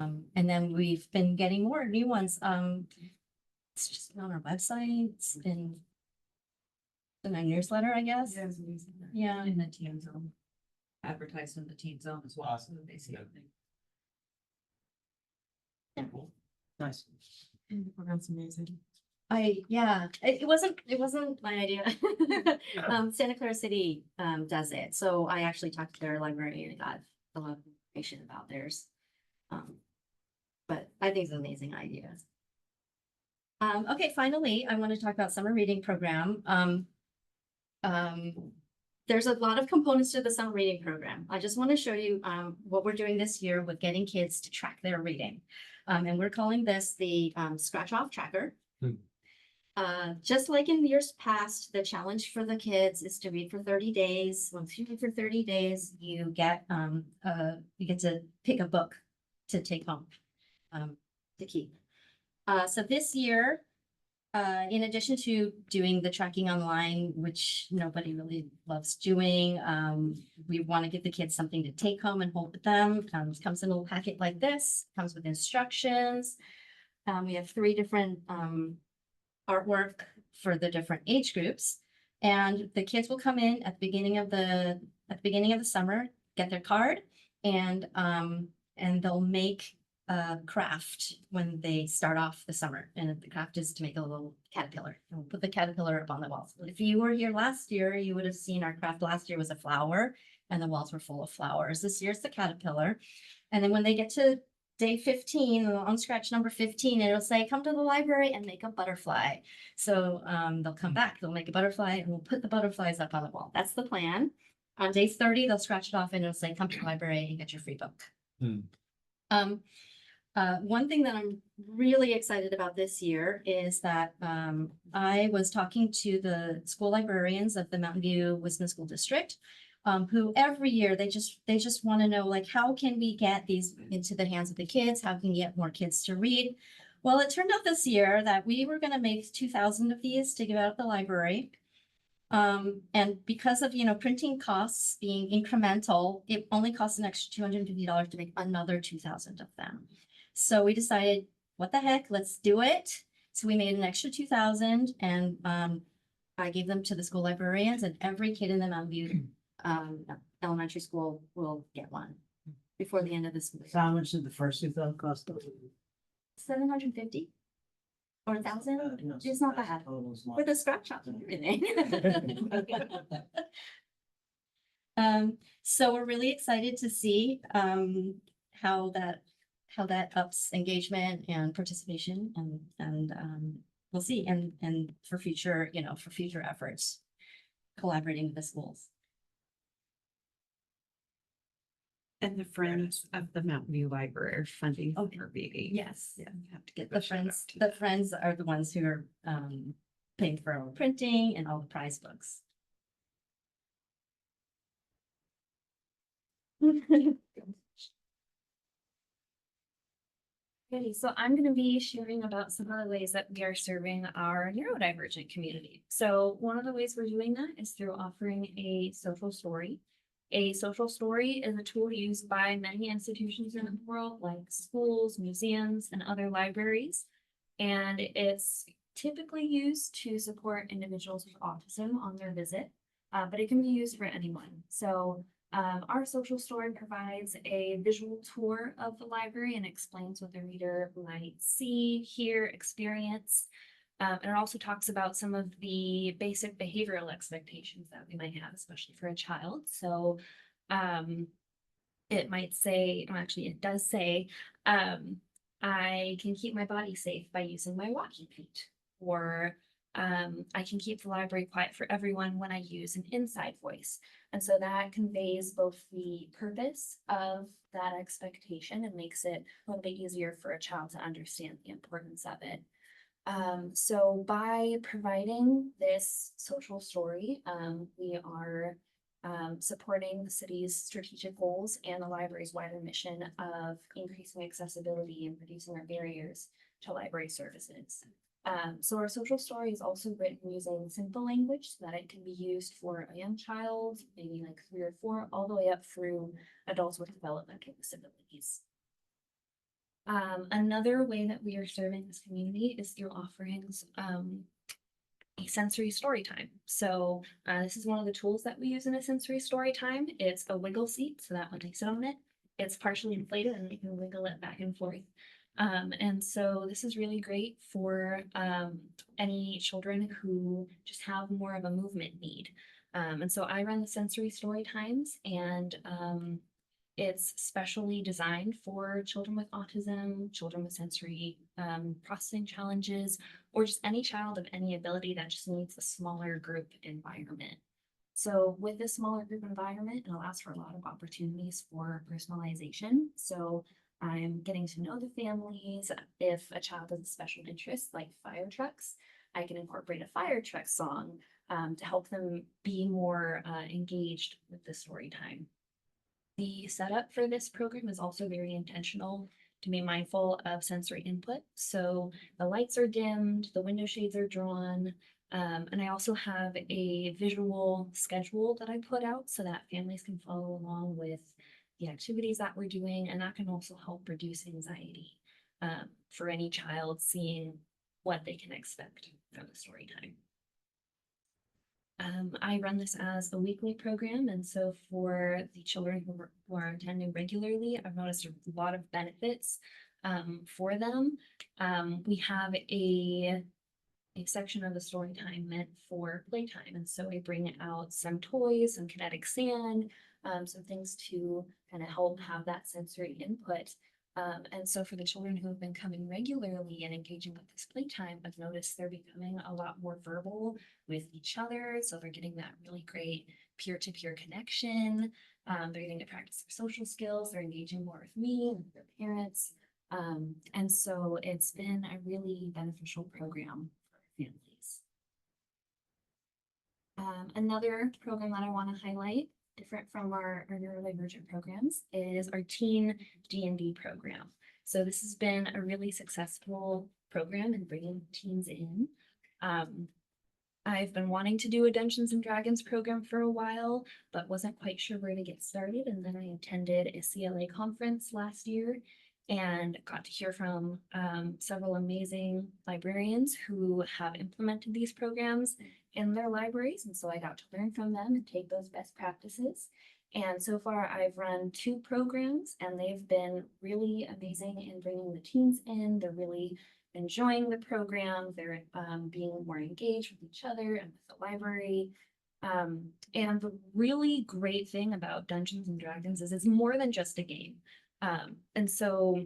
And then we've been getting more new ones. It's just on our website, it's been in our newsletter, I guess. Yeah. In the teen zone. Advertised in the teen zone as well, so that they see everything. Nice. That's amazing. It wasn't my idea. Santa Clara City does it. So I actually talked to their librarian and got a lot of information about theirs. But I think it's an amazing idea. Okay, finally, I want to talk about summer reading program. There's a lot of components to the summer reading program. I just want to show you what we're doing this year with getting kids to track their reading. And we're calling this the Scratch Off Tracker. Just like in years past, the challenge for the kids is to read for 30 days. Once you read for 30 days, you get to pick a book to take home to keep. So this year, in addition to doing the tracking online, which nobody really loves doing, we want to give the kids something to take home and hold with them. It comes in a little packet like this, comes with instructions. We have 3 different artwork for the different age groups, and the kids will come in at the beginning of the summer, get their card, and they'll make a craft when they start off the summer. And the craft is to make a little caterpillar. And we'll put the caterpillar up on the walls. If you were here last year, you would have seen our craft last year was a flower, and the walls were full of flowers. This year's the caterpillar. And then when they get to day 15, on scratch number 15, it'll say, come to the library and make a butterfly. So they'll come back, they'll make a butterfly, and we'll put the butterflies up on the wall. That's the plan. On day 30, they'll scratch it off and it'll say, come to the library and get your free book. One thing that I'm really excited about this year is that I was talking to the school librarians of the Mountain View Wisconsin School District, who every year they just want to know, like, how can we get these into the hands of the kids? How can we get more kids to read? Well, it turned out this year that we were gonna make 2,000 of these to give out at the library. And because of, printing costs being incremental, it only costs an extra $250 to make another 2,000 of them. So we decided, what the heck, let's do it. So we made an extra 2,000 and, I gave them to the school librarians, and every kid in the Mountain View, elementary school will get one before the end of this. So how much did the first 2,000 cost? 750 or 1,000? It's not bad. Totals With the scratch offs and everything. So we're really excited to see how that ups engagement and participation, and we'll see, and for future efforts, collaborating with the schools. And the Friends of the Mountain View Library are funding Okay. for BD. Yes. Yeah, you have to get The that shout out friends, to the friends are the ones who are paying for our printing and all the prize books. Okay, so I'm going to be sharing about some of the ways that we are serving our neurodivergent community. So one of the ways we're doing that is through offering a social story. A social story is a tool used by many institutions in the world, like schools, museums, and other libraries. And it's typically used to support individuals with autism on their visit, but it can be used for anyone. So our social story provides a visual tour of the library and explains what the reader might see, hear, experience. And it also talks about some of the basic behavioral expectations that we might have, especially for a child. So it might say, well, actually, it does say, I can keep my body safe by using my walking feet, or I can keep the library quiet for everyone when I use an inside voice. And so that conveys both the purpose of that expectation and makes it a little bit easier for a child to understand the importance of it. So by providing this social story, we are supporting the city's strategic goals and the library's wider mission of increasing accessibility and reducing our barriers to library services. So our social story is also written using simple language so that it can be used for a young child, maybe like 3 or 4, all the way up through adults with developmental disabilities. Another way that we are serving this community is through offerings a sensory story time. So this is one of the tools that we use in a sensory story time. It's a wiggle seat, so that when they sit on it, it's partially inflated and they can wiggle it back and forth. And so this is really great for any children who just have more of a movement need. And so I run the sensory story times, and it's specially designed for children with autism, children with sensory processing challenges, or just any child of any ability that just needs a smaller group environment. So with this smaller group environment, it allows for a lot of opportunities for personalization. So I'm getting to know the families. If a child has a special interest like fire trucks, I can incorporate a fire truck song to help them be more engaged with the story time. The setup for this program is also very intentional to be mindful of sensory input. So the lights are dimmed, the window shades are drawn, and I also have a visual schedule that I put out so that families can follow along with the activities that we're doing, and that can also help reduce anxiety for any child seeing what they can expect from the story time. I run this as a weekly program, and so for the children who are attending regularly, I've noticed a lot of benefits for them. We have a section of the story time meant for playtime, and so we bring out some toys, some kinetic sand, some things to kind of help have that sensory input. And so for the children who have been coming regularly and engaging with this playtime, I've noticed they're becoming a lot more verbal with each other. So they're getting that really great peer-to-peer connection. They're getting to practice their social skills. They're engaging more with me and their parents. And so it's been a really beneficial program for families. Another program that I want to highlight, different from our neurodivergent programs, is our teen D&D program. So this has been a really successful program in bringing teens in. I've been wanting to do a Dungeons and Dragons program for a while, but wasn't quite sure where to get started. And then I attended a CLA conference last year and got to hear from several amazing librarians who have implemented these programs in their libraries. And so I got to learn from them and take those best practices. And so far I've run 2 programs and they've been really amazing in bringing the teens in. They're really enjoying the program. They're being more engaged with each other and with the library. And the really great thing about Dungeons and Dragons is it's more than just a game. And so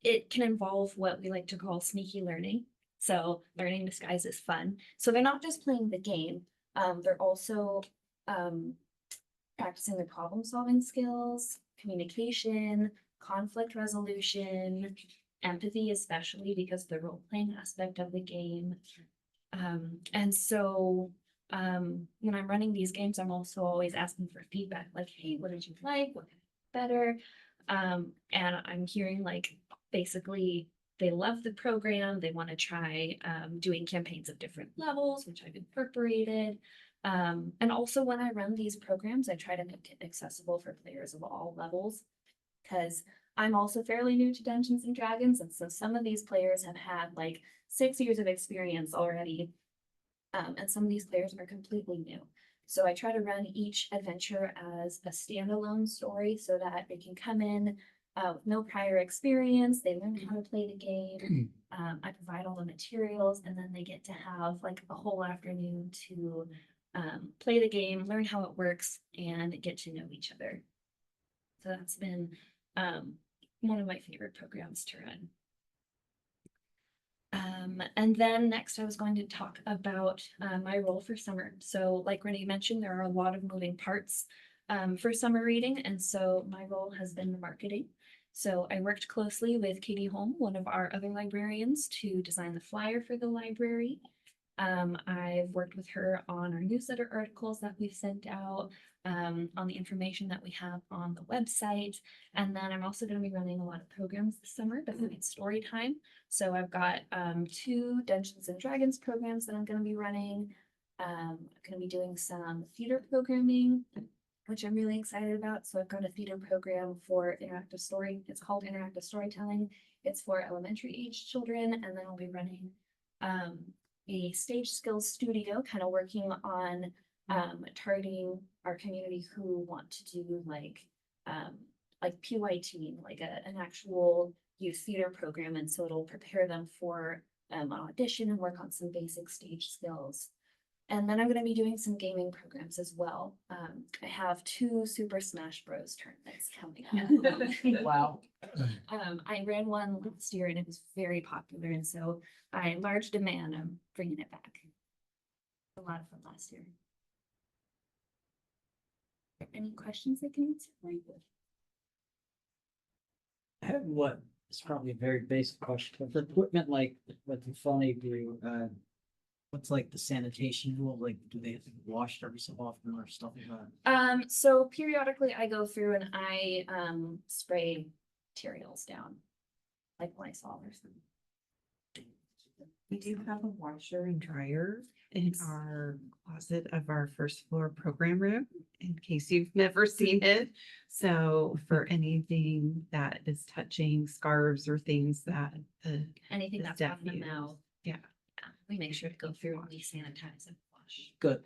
it can involve what we like to call sneaky learning. So learning disguises fun. So they're not just playing the game, they're also practicing their problem solving skills, communication, conflict resolution, empathy, especially because the role playing aspect of the game. And so when I'm running these games, I'm also always asking for feedback, like, hey, what did you like? What could be better? And I'm hearing like basically they love the program. They want to try doing campaigns of different levels, which I've incorporated. And also when I run these programs, I try to make it accessible for players of all levels because I'm also fairly new to Dungeons and Dragons. And so some of these players have had like 6 years of experience already. And some of these players are completely new. So I try to run each adventure as a standalone story so that they can come in with no prior experience. They learn how to play the game. I provide all the materials and then they get to have like a whole afternoon to play the game, learn how it works, and get to know each other. So that's been one of my favorite programs to run. And then next I was going to talk about my role for summer. So like Renee mentioned, there are a lot of moving parts for summer reading. And so my role has been marketing. So I worked closely with Katie Holm, one of our other librarians, to design the flyer for the library. I've worked with her on our newsletter articles that we've sent out, on the information that we have on the website. And then I'm also going to be running a lot of programs this summer besides story time. So I've got 2 Dungeons and Dragons programs that I'm going to be running. I'm going to be doing some theater programming, which I'm really excited about. So I've got a theater program for interactive story. It's called interactive storytelling. It's for elementary age children. And then I'll be running a stage skills studio, kind of working on targeting our community who want to do like PYT, like an actual youth theater program. And so it'll prepare them for an audition and work on some basic stage skills. And then I'm going to be doing some gaming programs as well. I have 2 Super Smash Bros. Tournaments coming up. Wow. I ran one last year and it was very popular. And so by large demand, I'm bringing it back. A lot of fun last year. Any questions I can answer for you? I have what is probably a very basic question, but for equipment like what the phony do, what's like the sanitation rule? Like, do they have to be washed every so often or stuff like that? So periodically I go through and I spray materials down, like Lysol or something. We do have a washer and dryer in our closet of our first floor program room, in case you've never seen it. So for anything that is touching scarves or things that Anything the that's staff on the use. mouth. Yeah. We make sure to go through and we sanitize and wash. Good.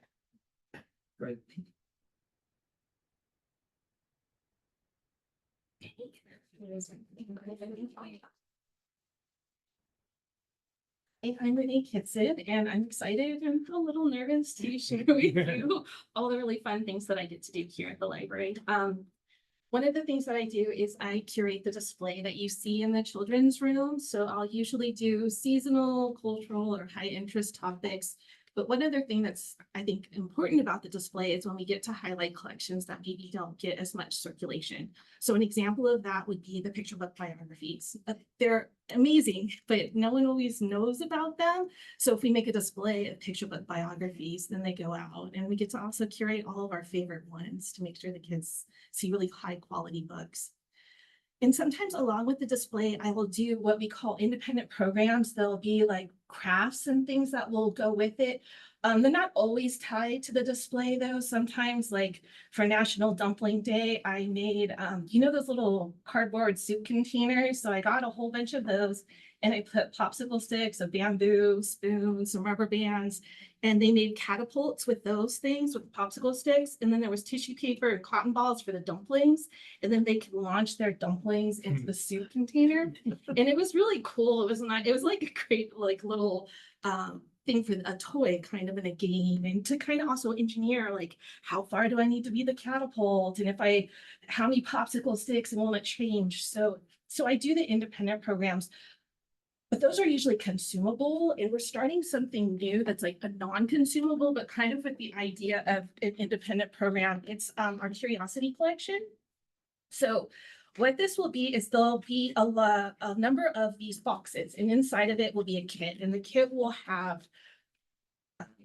Right. Hey, I'm Renee Kitson, and I'm excited and a little nervous to share with you all the really fun things that I get to do here at the library. One of the things that I do is I curate the display that you see in the children's room. So I'll usually do seasonal, cultural, or high interest topics. But one other thing that's, I think, important about the display is when we get to highlight collections that maybe don't get as much circulation. So an example of that would be the picture book biographies. They're amazing, but no one always knows about them. So if we make a display of picture book biographies, then they go out, and we get to also curate all of our favorite ones to make sure the kids see really high quality books. And sometimes along with the display, I will do what we call independent programs. There'll be like crafts and things that will go with it. They're not always tied to the display though. Sometimes like for National Dumpling Day, I made, you know, those little cardboard soup containers. So I got a whole bunch of those and I put popsicle sticks, a bamboo spoon, some rubber bands, and they made catapults with those things with popsicle sticks. And then there was tissue paper and cotton balls for the dumplings. And then they could launch their dumplings into the soup container. And it was really cool. It was not, it was like a great like little thing for a toy kind of in a game, and to kind of also engineer like how far do I need to be the catapult, and if I how many popsicle sticks and will it change. So I do the independent programs, but those are usually consumable, and we're starting something new that's like a non-consumable, but kind of with the idea of an independent program. It's our curiosity collection. So what this will be is there'll be a number of these boxes, and inside of it will be a kit, and the kit will have,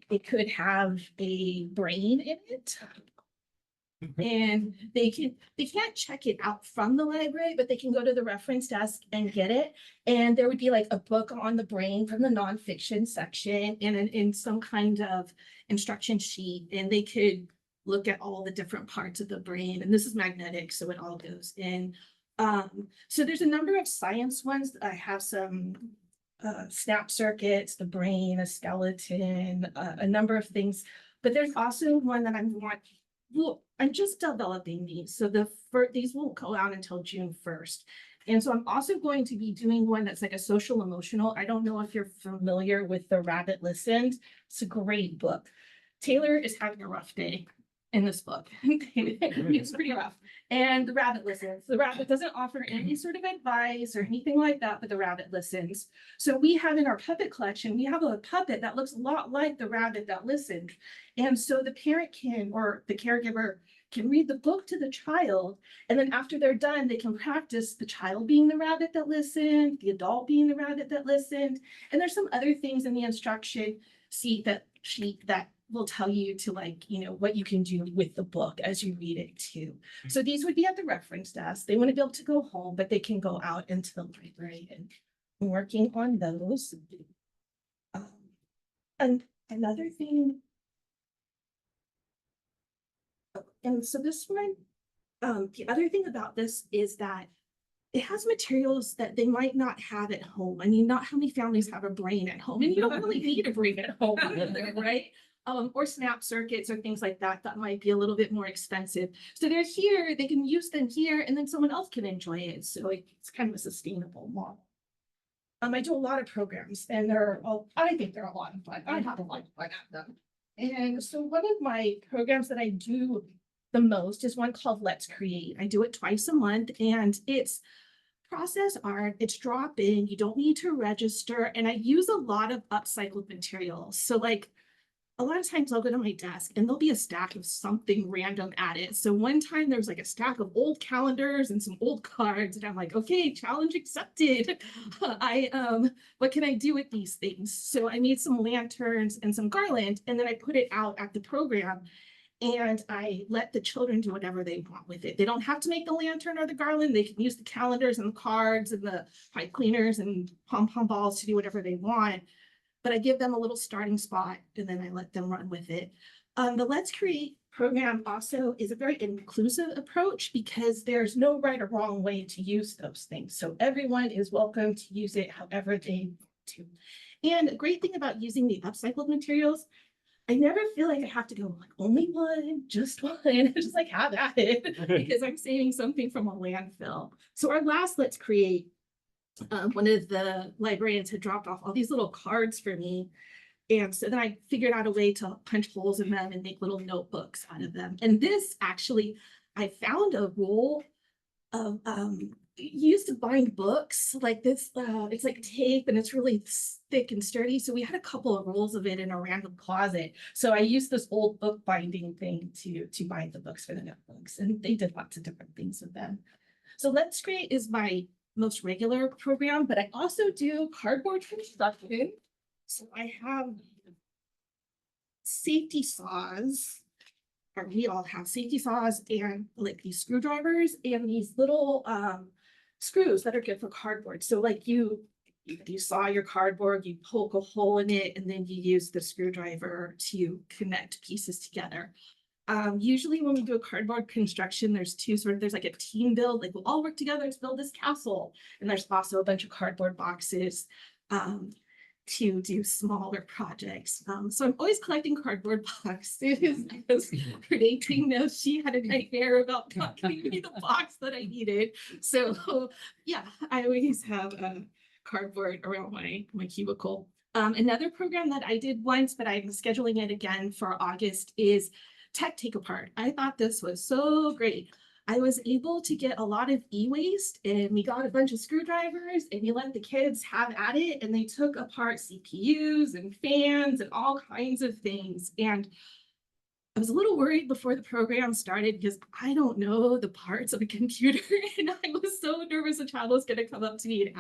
it could have a brain in it. And they can't check it out from the library, but they can go to the reference desk and get it. And there would be like a book on the brain from the nonfiction section and in some kind of instruction sheet, and they could look at all the different parts of the brain. And this is magnetic, so it all goes in. So there's a number of science ones. I have some snap circuits, the brain, a skeleton, a number of things. But there's also one that I'm just developing these. So these won't go out until June 1st. And so I'm also going to be doing one that's like a social emotional. I don't know if you're familiar with The Rabbit Listened. It's a great book. Taylor is having a rough day in this book. It's pretty rough. And the rabbit listens. The rabbit doesn't offer any sort of advice or anything like that, but the rabbit listens. So we have in our puppet collection, we have a puppet that looks a lot like the rabbit that listened. And so the parent can, or the caregiver can read the book to the child. And then after they're done, they can practice the child being the rabbit that listened, the adult being the rabbit that listened. And there's some other things in the instruction sheet that will tell you to like, you know, what you can do with the book as you read it too. So these would be at the reference desk. They wouldn't be able to go home, but they can go out into the library and working on those. And another thing, and so this one, the other thing about this is that it has materials that they might not have at home. I mean, not how many families have a brain at home, and you don't really need a brain at home either, right? Or snap circuits or things like that might be a little bit more expensive. So they're here, they can use them here, and then someone else can enjoy it. So it's kind of a sustainable model. I do a lot of programs, and I think they're a lot of fun. I have a lot of fun at them. And so one of my programs that I do the most is one called Let's Create. I do it twice a month, and it's process art, it's drop in, you don't need to register, and I use a lot of upcycled materials. So like a lot of times I'll go to my desk and there'll be a stack of something random at it. So one time there's like a stack of old calendars and some old cards, and I'm like, okay, challenge accepted. What can I do with these things? So I made some lanterns and some garland, and then I put it out at the program. And I let the children do whatever they want with it. They don't have to make the lantern or the garland. They can use the calendars and the cards and the pipe cleaners and pom-pom balls to do whatever they want. But I give them a little starting spot, and then I let them run with it. The Let's Create program also is a very inclusive approach because there's no right or wrong way to use those things. So everyone is welcome to use it however they want to. And a great thing about using the upcycled materials, I never feel like I have to go like only one, just one. I just like have at it because I'm saving something from a landfill. So our last Let's Create, one of the librarians had dropped off all these little cards for me. And so then I figured out a way to punch holes in them and make little notebooks out of them. And this actually, I found a roll of used to bind books like this. It's like tape and it's really thick and sturdy. So we had a couple of rolls of it in a random closet. So I used this old book binding thing to bind the books for the notebooks, and they did lots of different things with them. So Let's Create is my most regular program, but I also do cardboard construction. So I have safety saws, or we all have safety saws, and like these screwdrivers and these little screws that are good for cardboard. So like you saw your cardboard, you poke a hole in it, and then you use the screwdriver to connect pieces together. Usually when we do a cardboard construction, there's like a team build, like we'll all work together to build this castle. And there's also a bunch of cardboard boxes to do smaller projects. So I'm always collecting cardboard boxes because Renee knows she had a nightmare about not giving me the box that I needed. So yeah, I always have cardboard around my cubicle. Another program that I did once, but I'm scheduling it again for August, is Tech Take Apart. I thought this was so great. I was able to get a lot of e-waste, and we got a bunch of screwdrivers and we let the kids have at it, and they took apart CPUs and fans and all kinds of things. And I was a little worried before the program started because I don't know the parts of a computer, and I was so nervous a child was going to come up to me and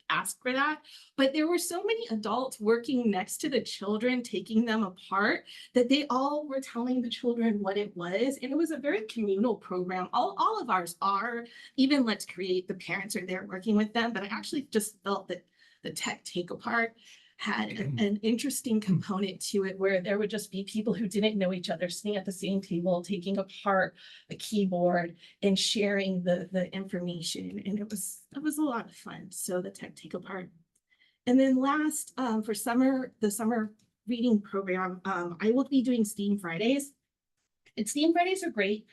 ask for that. But there were so many adults working next to the children, taking them apart, that they all were telling the children what it was. And it was a very communal program. All of ours are, even Let's Create, the parents are there working with them. But I actually just felt that the Tech Take Apart had an interesting component to it, where there would just be people who didn't know each other sitting at the same table, taking apart a keyboard and sharing the information. And it was a lot of fun. So the Tech Take Apart. And then last, for the summer reading program, I will be doing STEAM Fridays. And STEAM Fridays are great.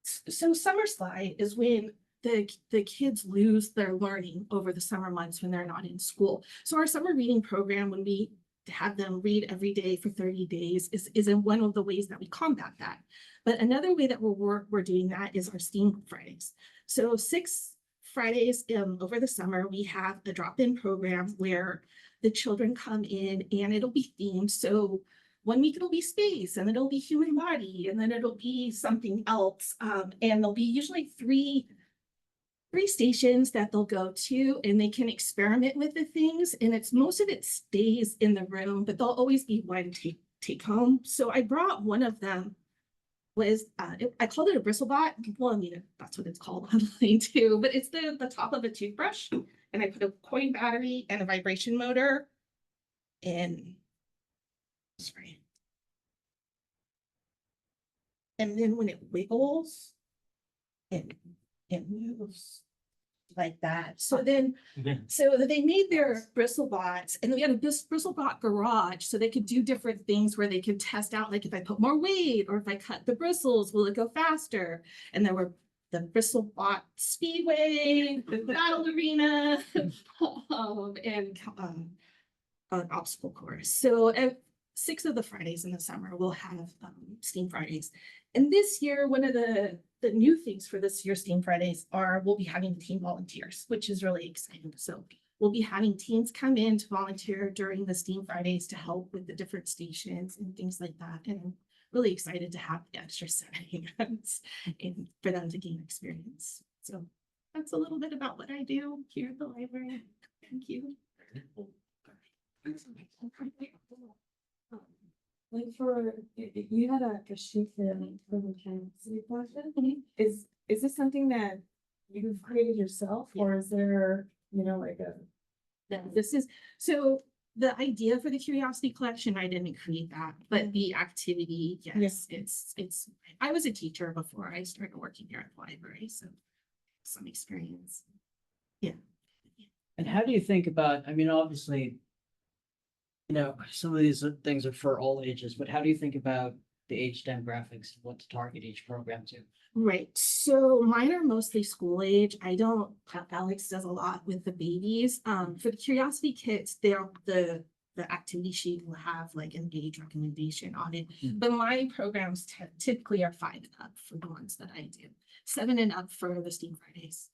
So Summer Slide is when the kids lose their learning over the summer months when they're not in school. So our summer reading program, when we have them read every day for 30 days, is in one of the ways that we combat that. But another way that we're doing that is our STEAM Fridays. So 6 Fridays over the summer, we have a drop-in program where the children come in and it'll be themed. So one week it'll be space, and then it'll be human body, and then it'll be something else. And there'll be usually three stations that they'll go to, and they can experiment with the things, and most of it stays in the room, but there'll always be one take home. So I brought one of them, I called it a bristlebot. Well, I mean, that's what it's called online too, but it's the top of a toothbrush, and I put a coin battery and a vibration motor in. Sorry. And then when it wiggles, it moves like that. So then, so they made their bristlebots, and we had a bristlebot garage, so they could do different things where they could test out, like if I put more weight or if I cut the bristles, will it go faster? And there were the bristlebot speedway, the battle arena, and an obstacle course. So 6 of the Fridays in the summer, we'll have STEAM Fridays. And this year, one of the new things for this year's STEAM Fridays are we'll be having team volunteers, which is really exciting. So we'll be having teens come in to volunteer during the STEAM Fridays to help with the different stations and things like that. And I'm really excited to have the extra 7 hands and for them to gain experience. So that's a little bit about what I do here at the library. Thank you. Like you had a sheet for the city project. Is this something that you've created yourself, or is there, like a? This is, so the idea for the curiosity collection, I didn't create that, but the activity, yes, it's, I was a teacher before I started working here at the library, so some experience. Yeah. And how do you think about, I mean, obviously, some of these things are for all ages, but how do you think about the age demographics, what to target each program to? Right. So mine are mostly school age. Alex does a lot with the babies. For the curiosity kits, the activity sheet will have like an age recommendation on it. But my programs typically are 5 and up for the ones that I do. 7 and up for the STEAM Fridays.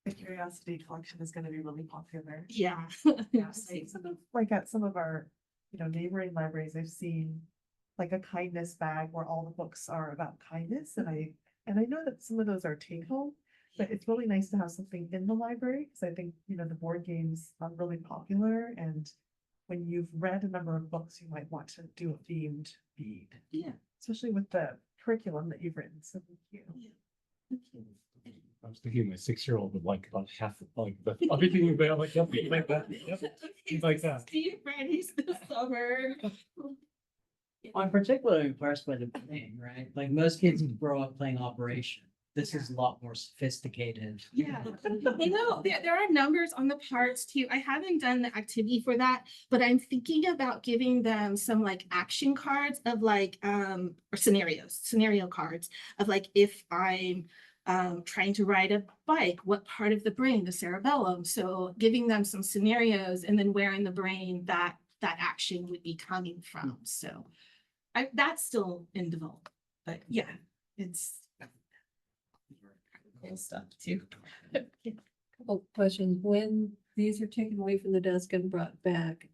The curiosity collection is gonna be really popular. Yeah. Yeah, like at some of our, neighboring libraries, I've seen like a kindness bag where all the books are about kindness, and I know that some of those are take home, but it's really nice to have something in the library, because I think, the board games are really popular, and when you've read a number of books, you might want to do a themed read. Yeah. Especially with the curriculum that you've written, so thank you. I was thinking my 6-year-old would like about half, like, the everything about, I'm like, yep, like that, yep, things like that. Steve Brandy's this summer. I'm particularly impressed by the name, right? Like most kids grow up playing Operation. This is a lot more sophisticated. Yeah, you know, there are numbers on the parts too. I haven't done the activity for that, but I'm thinking about giving them some like action cards of like, or scenario cards of like, if I'm trying to ride a bike, what part of the brain, the cerebellum? So giving them some scenarios and then where in the brain that action would be coming from. So that's still in development, but yeah, it's cool stuff too. Couple questions. When these are taken away from the desk and brought back,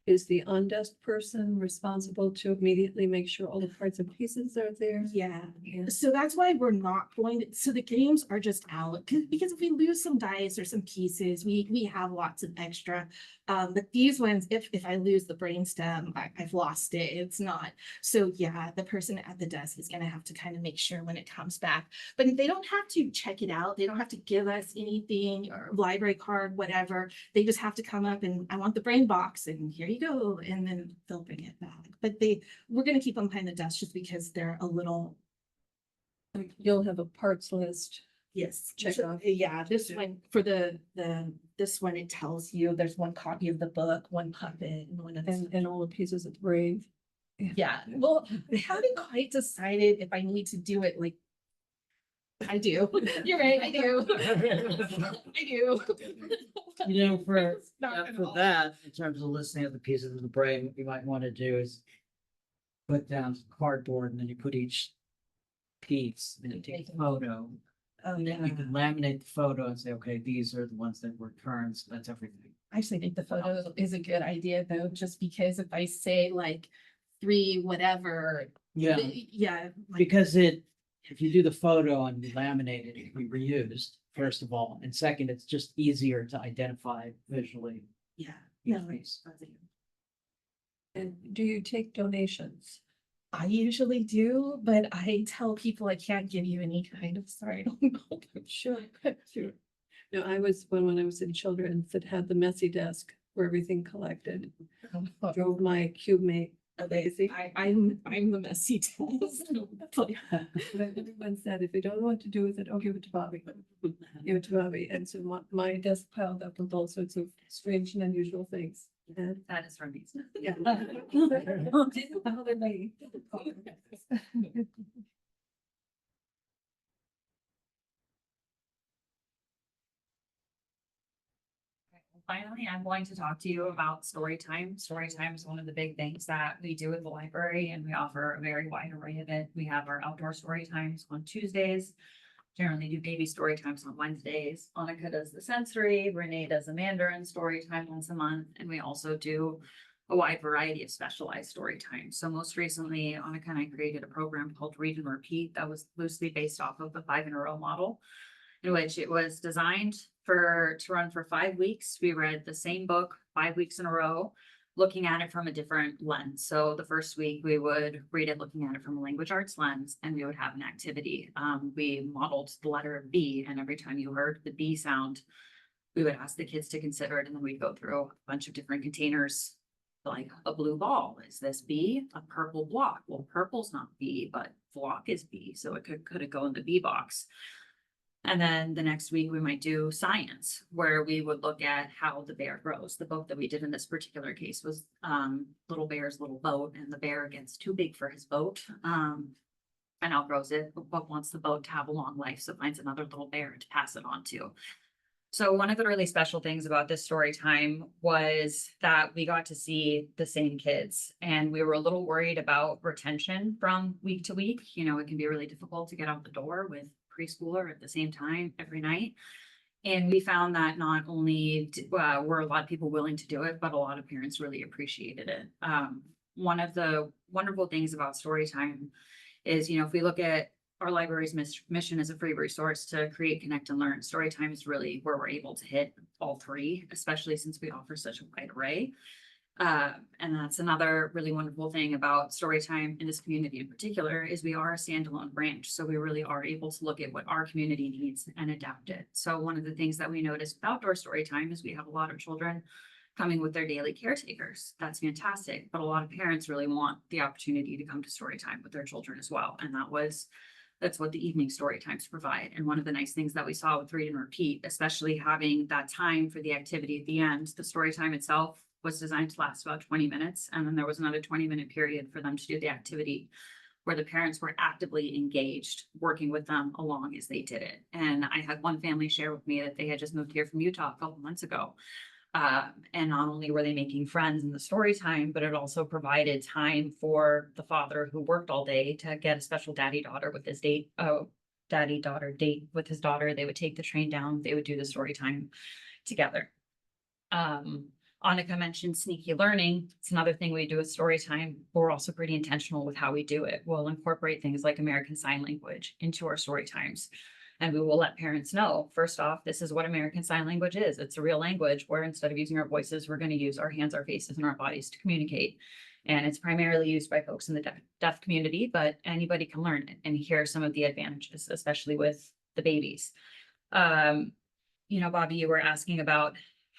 is the on-desk person responsible to immediately make sure all the parts and pieces are there? Yeah, Yeah. so that's why we're not going to, so the games are just out, because if we lose some dice or some pieces, we have lots of extra. But these ones, if I lose the brainstem, I've lost it, it's not. So yeah, the person at the desk is gonna have to kind of make sure when it comes back. But they don't have to check it out, they don't have to give us anything or library card, whatever. They just have to come up and I want the brain box and here you go, and then they'll bring it back. But we're gonna keep them behind the desk just because they're a little. You'll have a parts list. Yes. Check So, off. yeah, this one for this one, it tells you there's one copy of the book, one puppet, and one of And all the pieces of the brain. yeah. Well, I haven't quite decided if I need to do it like. I do. You're right, I do. I do. You know, for, Not at for all. that, in terms of listening of the pieces of the brain, what you might want to do is put down some cardboard and then you put each piece and you take a photo. Oh, And yeah. then you can laminate the photo and say, okay, these are the ones that were turns, that's everything. I actually think the photo is a good idea though, just because if I say like 3 whatever. Yeah, Yeah. like- because if you do the photo and you laminate it, it can be reused, first of all. And second, it's just easier to identify visually. Yeah. each No, piece. And do you take donations? I usually do, but I tell people I can't give you any kind of, sorry, I don't know. Sure. Sure. No, I was, when I was in children's that had the messy desk where everything collected, drove my cube mate crazy. I'm the messy test. But everyone said, if you don't know what to do with it, oh, give it to Bobby. Give it to Bobby. And so my desk piled up with all sorts of strange and unusual things. And That is from these. yeah. Didn't bother me. Finally, I'm going to talk to you about story time. Story time is one of the big things that we do at the library, and we offer a very wide array of it. We have our outdoor story times on Tuesdays. Generally do baby story times on Wednesdays. Annika does the sensory, Renee does the Mandarin story time once a month, and we also do a wide variety of specialized story times. So most recently, Annika and I created a program called Read and Repeat that was loosely based off of the 5 in a row model, in which it was designed to run for 5 weeks. We read the same book 5 weeks in a row, looking at it from a different lens. So the first week we would read it looking at it from a language arts lens, and we would have an activity. We modeled the letter B, and every time you heard the B sound, we would ask the kids to consider it, and then we'd go through a bunch of different containers, like a blue ball. Is this B? A purple block? Well, purple's not B, but block is B, so it could it go in the B box? And then the next week we might do science, where we would look at how the bear grows. The book that we did in this particular case was Little Bear's Little Boat, and the bear gets too big for his boat and outgrows it, but wants the boat to have a long life, so finds another little bear to pass it on to. So one of the really special things about this story time was that we got to see the same kids, and we were a little worried about retention from week to week. You know, it can be really difficult to get out the door with preschooler at the same time every night. And we found that not only were a lot of people willing to do it, but a lot of parents really appreciated it. One of the wonderful things about story time is, you know, if we look at our library's mission as a free resource to create, connect, and learn, story time is really where we're able to hit all 3, especially since we offer such a wide array. And that's another really wonderful thing about Storytime in this community in particular is we are a standalone branch. So we really are able to look at what our community needs and adapt it. So one of the things that we notice with outdoor Storytime is we have a lot of children coming with their daily caretakers. That's fantastic. But a lot of parents really want the opportunity to come to Storytime with their children as well. And that's what the evening story times provide. And one of the nice things that we saw with Read and Repeat, especially having that time for the activity at the end, the story time itself was designed to last about 20 minutes. And then there was another 20-minute period for them to do the activity where the parents were actively engaged, working with them along as they did it. And I had one family share with me that they had just moved here from Utah a couple months ago. And not only were they making friends in the story time, but it also provided time for the father who worked all day to get a special daddy-daughter with his daddy-daughter date with his daughter. They would take the train down, they would do the story time together. Annika mentioned sneaky learning. It's another thing we do with story time. We're also pretty intentional with how we do it. We'll incorporate things like American Sign Language into our story times. And we will let parents know, first off, this is what American Sign Language is. It's a real language where instead of using our voices, we're going to use our hands, our faces, and our bodies to communicate. And it's primarily used by folks in the deaf community, but anybody can learn it and hear some of the advantages, especially with the babies. Bobby, you were asking about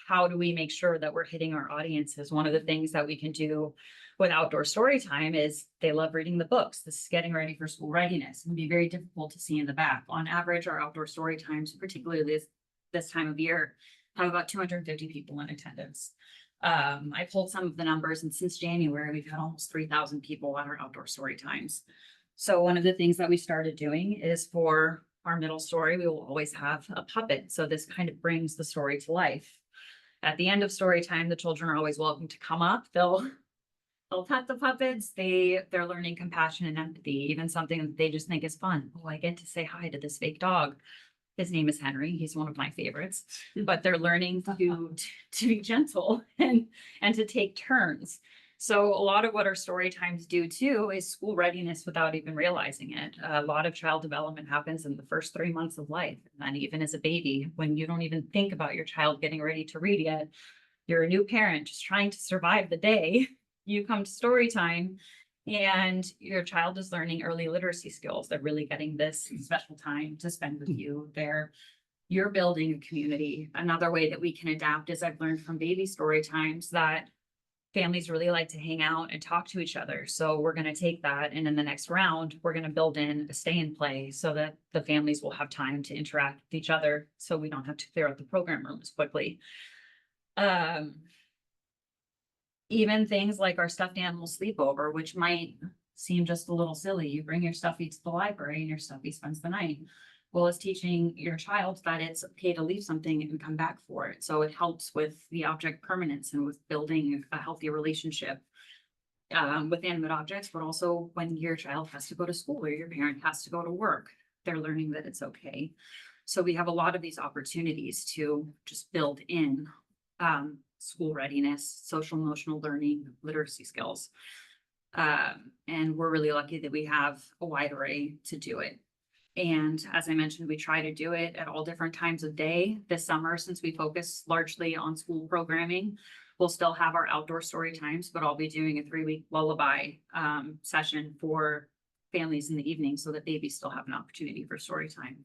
how do we make sure that we're hitting our audiences? One of the things that we can do with outdoor story time is they love reading the books. This is getting ready for school readiness. It can be very difficult to see in the back. On average, our outdoor story times, particularly this time of year, have about 250 people in attendance. I pulled some of the numbers, and since January, we've had almost 3,000 people at our outdoor story times. So one of the things that we started doing is for our middle story, we will always have a puppet. So this kind of brings the story to life. At the end of story time, the children are always welcome to come up. They'll pet the puppets. They're learning compassion and empathy, even something that they just think is fun. Oh, I get to say hi to this fake dog. His name is Henry. He's one of my favorites, but they're learning to be gentle and to take turns. So a lot of what our story times do too is school readiness without even realizing it. A lot of child development happens in the first 3 months of life. And then even as a baby, when you don't even think about your child getting ready to read yet, you're a new parent just trying to survive the day. You come to story time and your child is learning early literacy skills. They're really getting this special time to spend with you. You're building a community. Another way that we can adapt is I've learned from baby story times that families really like to hang out and talk to each other. So we're going to take that. And in the next round, we're going to build in a stay and play so that the families will have time to interact with each other. So we don't have to clear out the program room as quickly. Even things like our stuffed animal sleepover, which might seem just a little silly. You bring your stuffy to the library and your stuffy spends the night. Well, it's teaching your child that it's okay to leave something and come back for it. So it helps with the object permanence and with building a healthy relationship with animate objects, but also when your child has to go to school or your parent has to go to work, they're learning that it's okay. So we have a lot of these opportunities to just build in school readiness, social emotional learning, literacy skills. And we're really lucky that we have a wide array to do it. And as I mentioned, we try to do it at all different times of day. This summer, since we focus largely on school programming, we'll still have our outdoor story times, but I'll be doing a 3-week lullaby session for families in the evening so that babies still have an opportunity for story time.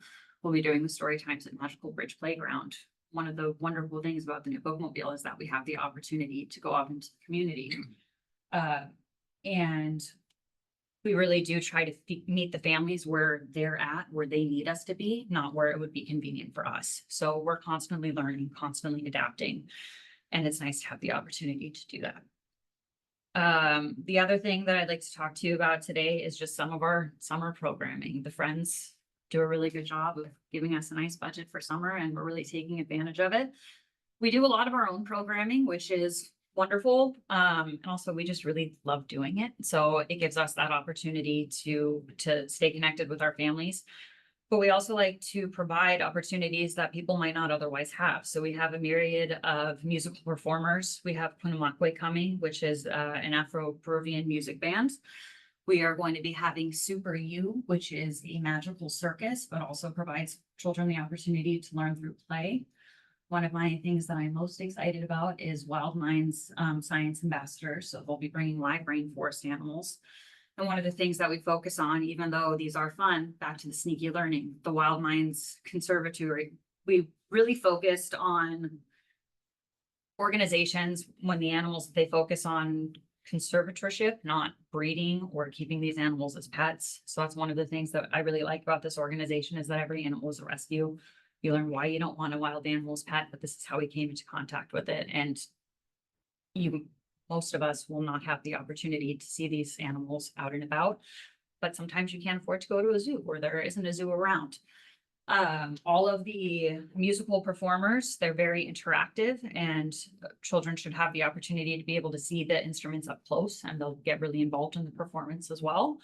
We'll be doing the story times at Magical Bridge Playground. One of the wonderful things about the new bookmobile is that we have the opportunity to go out into the community. And we really do try to meet the families where they're at, where they need us to be, not where it would be convenient for us. So we're constantly learning, constantly adapting, and it's nice to have the opportunity to do that. The other thing that I'd like to talk to you about today is just some of our summer programming. The Friends do a really good job of giving us a nice budget for summer, and we're really taking advantage of it. We do a lot of our own programming, which is wonderful. And also we just really love doing it. So it gives us that opportunity to stay connected with our families. But we also like to provide opportunities that people might not otherwise have. So we have a myriad of musical performers. We have Punamakwe coming, which is an Afro-Peruvian music band. We are going to be having Super U, which is a magical circus, but also provides children the opportunity to learn through play. One of my things that I'm most excited about is Wild Minds Science Ambassadors. So they'll be bringing live rainforest animals. And one of the things that we focus on, even though these are fun, back to the sneaky learning, the Wild Minds Conservatory, we really focused on organizations when the animals, they focus on conservatorship, not breeding or keeping these animals as pets. So that's one of the things that I really like about this organization is that every animal is a rescue. You learn why you don't want a wild animal as pet, but this is how we came into contact with it. And most of us will not have the opportunity to see these animals out and about, but sometimes you can't afford to go to a zoo or there isn't a zoo around. All of the musical performers, they're very interactive and children should have the opportunity to be able to see the instruments up close and they'll get really involved in the performance as well.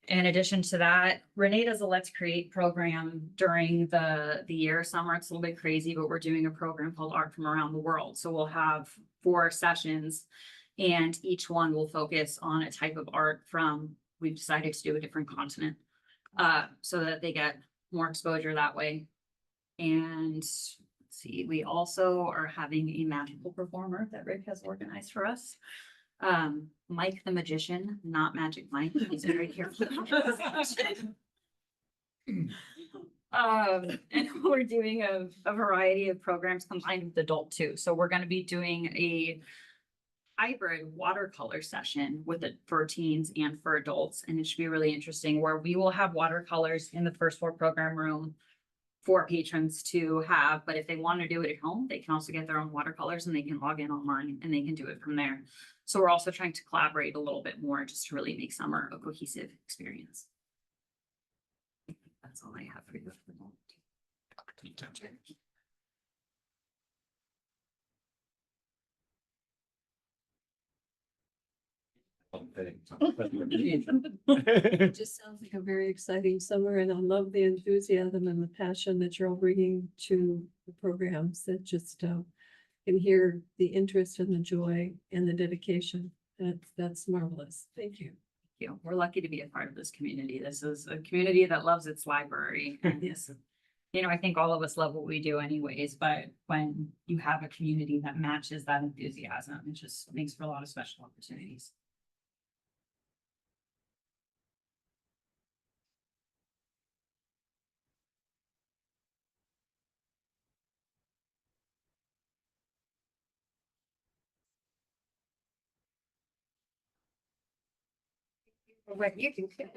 In addition to that, Renee does a Let's Create program during the year. Summer, it's a little bit crazy, but we're doing a program called Art from Around the World. So we'll have 4 sessions and each one will focus on a type of art from, we've decided to do a different continent, so that they get more exposure that way. And let's see, we also are having a magical performer that Rick has organized for us. Mike the Magician, not Magic Mike. He's very careful. And we're doing a variety of programs combined with adult too. So we're going to be doing a hybrid watercolor session with it for teens and for adults. And it should be really interesting where we will have watercolors in the first floor program room for patrons to have. But if they want to do it at home, they can also get their own watercolors and they can log in online and they can do it from there. So we're also trying to collaborate a little bit more just to really make summer a cohesive experience. That's all I have for you. It just sounds like a very exciting summer and I love the enthusiasm and the passion that you're all bringing to the programs that just can hear the interest and the joy and the dedication. That's marvelous. Thank you. We're lucky to be a part of this community. This is a community that loves its library. And Yes. I think all of us love what we do anyways, but when you have a community that matches that enthusiasm, it just makes for a lot of special opportunities. What you can.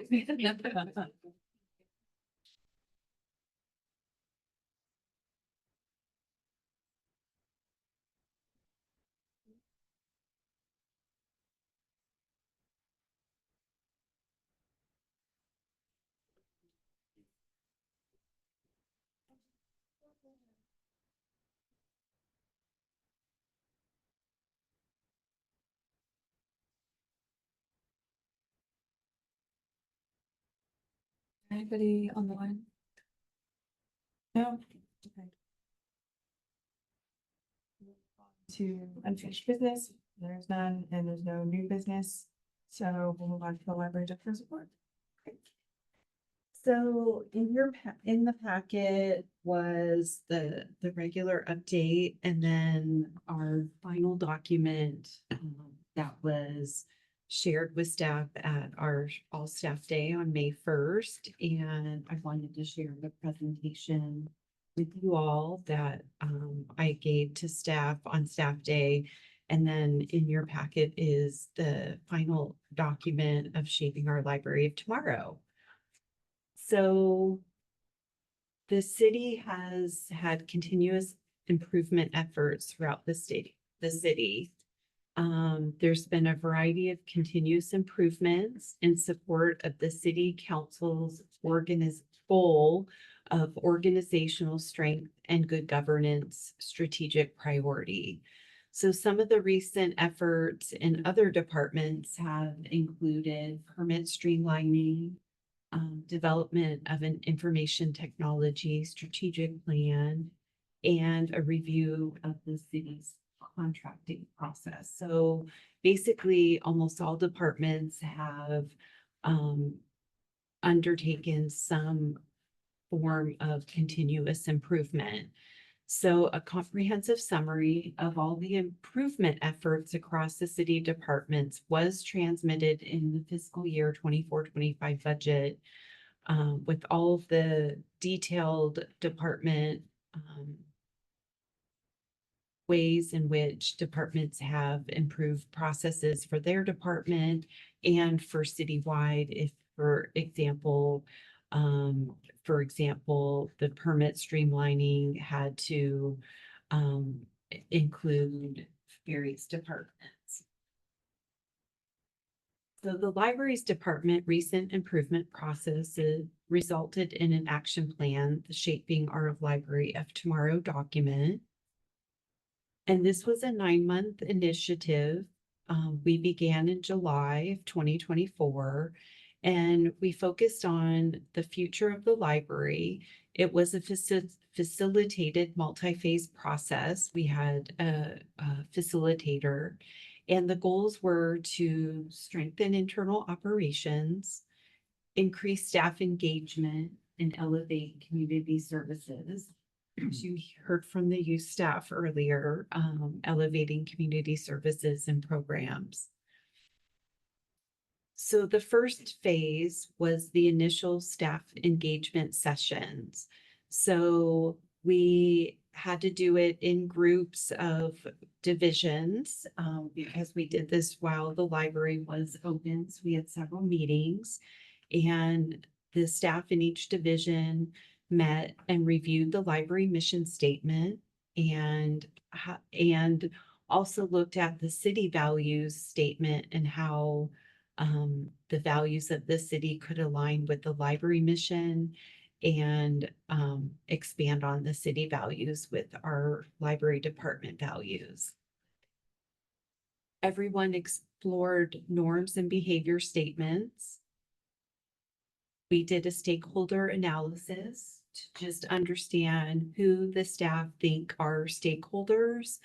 Anybody on the line? No? Okay. To unfinished business, there's none, and there's no new business. So we'll move on to the library director's report. So in the packet was the regular update and then our final document that was shared with staff at our all staff day on May 1st. And I wanted to share the presentation with you all that I gave to staff on staff day. And then in your packet is the final document of shaping our library of tomorrow. So the city has had continuous improvement efforts throughout the city. There's been a variety of continuous improvements in support of the city council's goal of organizational strength and good governance strategic priority. So some of the recent efforts in other departments have included permit streamlining, development of an information technology strategic plan, and a review of the city's contracting process. So basically, almost all departments have undertaken some form of continuous improvement. So a comprehensive summary of all the improvement efforts across the city departments was transmitted in the fiscal year 24-25 budget, with all of the detailed department ways in which departments have improved processes for their department and for citywide. If, for example, the permit streamlining had to include various departments. So the libraries department recent improvement processes resulted in an action plan, the Shaping Our Library of Tomorrow document. And this was a 9-month initiative. We began in July of 2024, and we focused on the future of the library. It was a facilitated multi-phase process. We had a facilitator, and the goals were to strengthen internal operations, increase staff engagement, and elevate community services. As you heard from the youth staff earlier, elevating community services and programs. So the first phase was the initial staff engagement sessions. So we had to do it in groups of divisions because we did this while the library was open. So we had several meetings, and the staff in each division met and reviewed the library mission statement and also looked at the city values statement and how the values of the city could align with the library mission and expand on the city values with our library department values. Everyone explored norms and behavior statements. We did a stakeholder analysis to just understand who the staff think are stakeholders.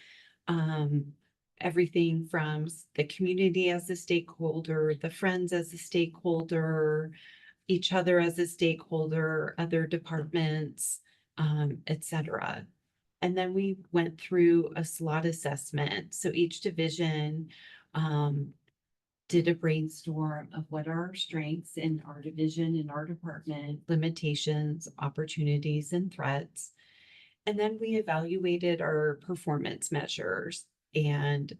Everything from the community as a stakeholder, the friends as a stakeholder, each other as a stakeholder, other departments, etc. And then we went through a SWOT assessment. So each division did a brainstorm of what are our strengths in our division, in our department, limitations, opportunities, and threats. And then we evaluated our performance measures and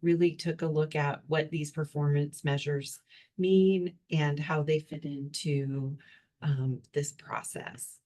really took a look at what these performance measures mean and how they fit into this process.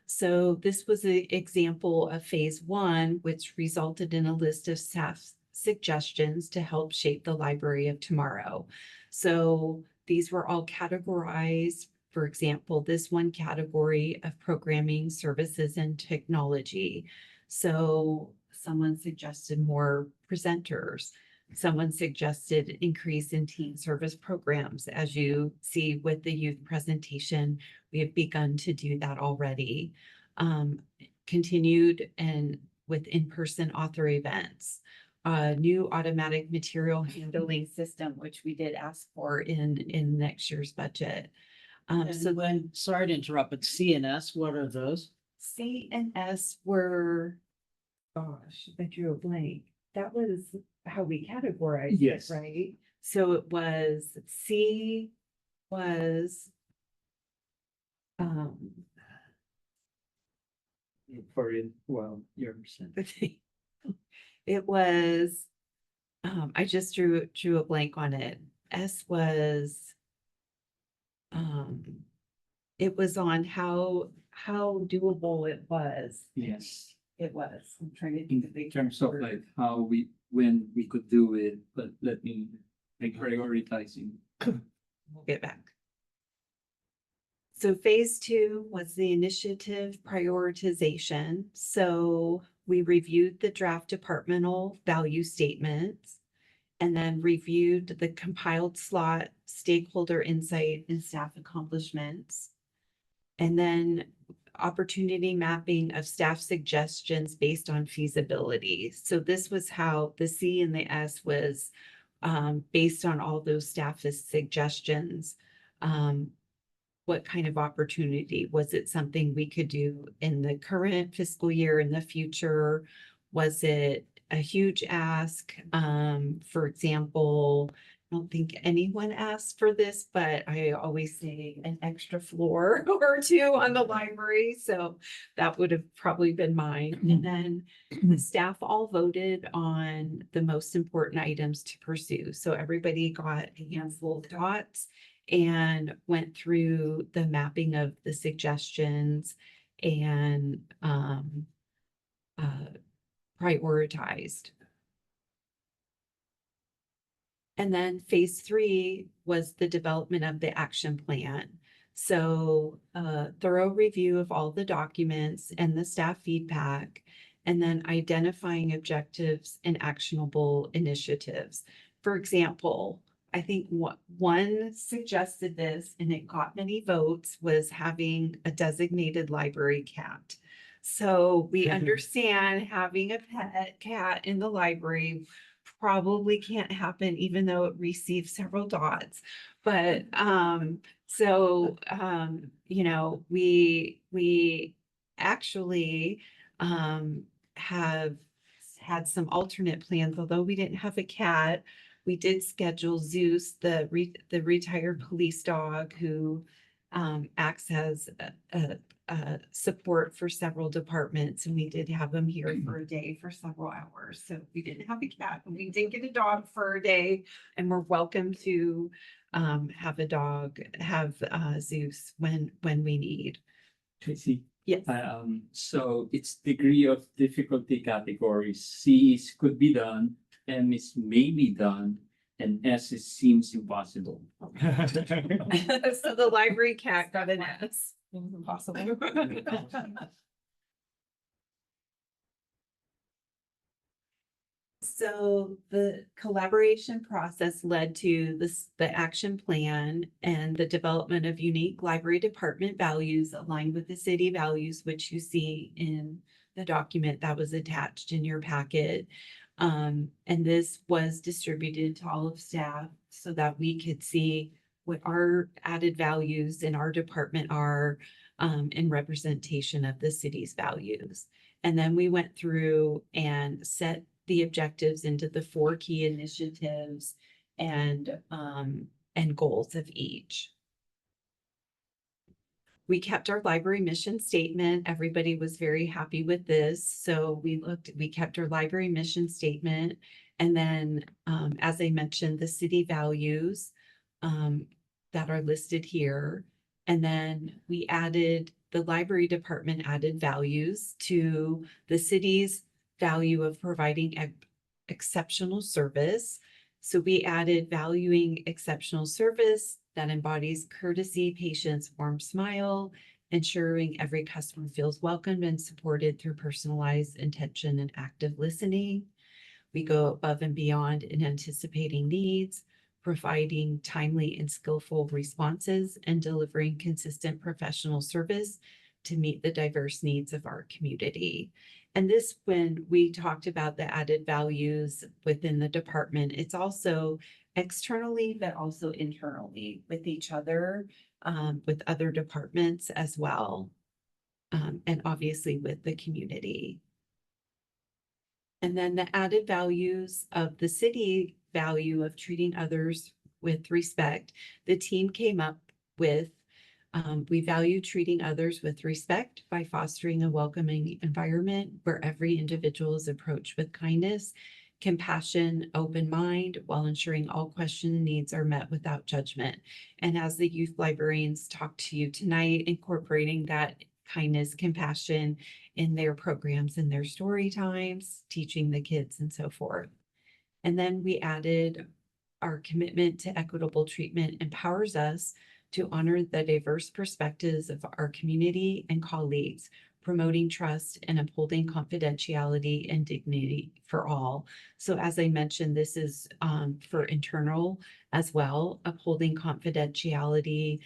So this was an example of phase 1, which resulted in a list of staff suggestions to help shape the library of tomorrow. So these were all categorized. For example, this one category of programming, services, and technology. So someone suggested more presenters. Someone suggested increase in teen service programs. As you see with the youth presentation, we have begun to do that already. Continued and with in-person author events. New automatic material handling system, which we did ask for in next year's budget. Sorry to interrupt, but C and S, what are those? C and S were, gosh, I drew a blank. That was how we categorized Yes. it, right? So it was C was For it, well, you're it was I just drew a blank on it. S was it was on how doable it was. Yes, It was. I'm trying to think of the in terms of word. like when we could do it, but let me like prioritizing. We'll get back. So phase 2 was the initiative prioritization. So we reviewed the draft departmental value statements and then reviewed the compiled slot, stakeholder insight, and staff accomplishments. And then opportunity mapping of staff suggestions based on feasibility. So this was how the C and the S was based on all those staff suggestions. what kind of opportunity? Was it something we could do in the current fiscal year, in the future? Was it a huge ask? For example, I don't think anyone asked for this, but I always say an extra floor or two on the library. So that would have probably been mine. And then the staff all voted on the most important items to pursue. So everybody got a handful of dots and went through the mapping of the suggestions and prioritized. And then phase 3 was the development of the action plan. So a thorough review of all the documents and the staff feedback, and then identifying objectives and actionable initiatives. For example, I think one suggested this and it got many votes was having a designated library cat. So we understand having a pet cat in the library probably can't happen, even though it received several dots. But you know, we actually have had some alternate plans, although we didn't have a cat. We did schedule Zeus, the retired police dog who acts as support for several departments, and we did have him here for a day for several hours. So we didn't have a cat, and we did get a dog for a day, and we're welcome to have a dog, have Zeus when we need. Tracy, Yes. so its degree of difficulty categories, C is could be done, M is may be done, and S is seems impossible. So the library cat got an S. Impossible. So the collaboration process led to the action plan and the development of unique library department values aligned with the city values, which you see in the document that was attached in your packet. And this was distributed to all of staff so that we could see what our added values in our department are in representation of the city's values. And then we went through and set the objectives into the 4 key initiatives and goals of each. We kept our library mission statement. Everybody was very happy with this. So we kept our library mission statement. And then, as I mentioned, the city values that are listed here. And then the library department added values to the city's value of providing exceptional service. So we added valuing exceptional service that embodies courtesy, patience, warm smile, ensuring every customer feels welcomed and supported through personalized attention and active listening. We go above and beyond in anticipating needs, providing timely and skillful responses, and delivering consistent professional service to meet the diverse needs of our community. And this, when we talked about the added values within the department, it's also externally, but also internally with each other, with other departments as well, and obviously with the community. And then the added values of the city value of treating others with respect, the team came up with we value treating others with respect by fostering a welcoming environment where every individual is approached with kindness, compassion, open mind, while ensuring all questions and needs are met without judgment. And as the youth librarians talk to you tonight, incorporating that kindness, compassion in their programs and their story times, teaching the kids and so forth. And then we added our commitment to equitable treatment empowers us to honor the diverse perspectives of our community and colleagues, promoting trust and upholding confidentiality and dignity for all. So as I mentioned, this is for internal as well, upholding confidentiality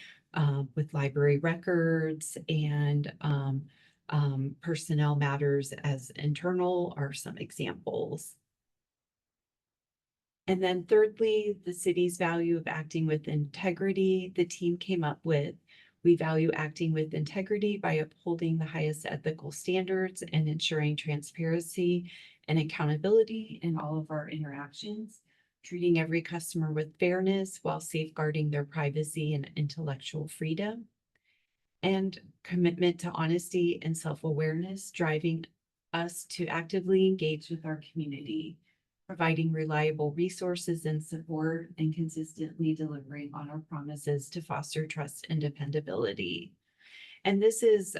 with library records and personnel matters as internal are some examples. And then thirdly, the city's value of acting with integrity. The team came up with, We value acting with integrity by upholding the highest ethical standards and ensuring transparency and accountability in all of our interactions, treating every customer with fairness while safeguarding their privacy and intellectual freedom, and commitment to honesty and self-awareness, driving us to actively engage with our community, providing reliable resources and support, and consistently delivering on our promises to foster trust and dependability. And this is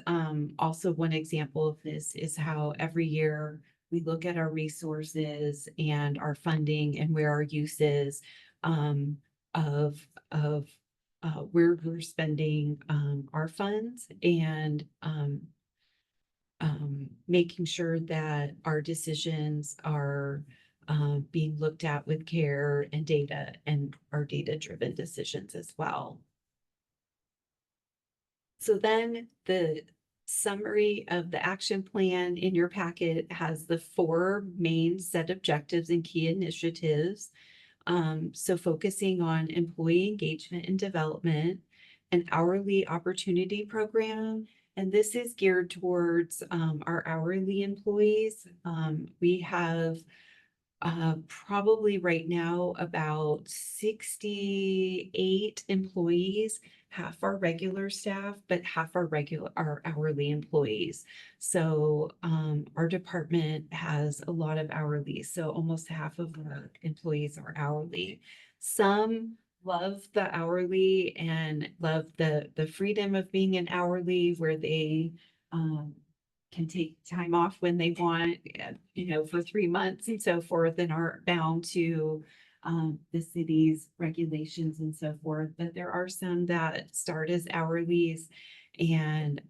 also one example of this is how every year we look at our resources and our funding and where our use is of where we're spending our funds and making sure that our decisions are being looked at with care and data and our data-driven decisions as well. So then the summary of the action plan in your packet has the 4 main set objectives and key initiatives. So focusing on employee engagement and development, an hourly opportunity program, and this is geared towards our hourly employees. We have probably right now about 68 employees, half our regular staff, but half our hourly employees. So our department has a lot of hourly, so almost half of our employees are hourly. Some love the hourly and love the freedom of being an hourly where they can take time off when they want, for 3 months and so forth, and are bound to the city's regulations and so forth. But there are some that start as hourlies and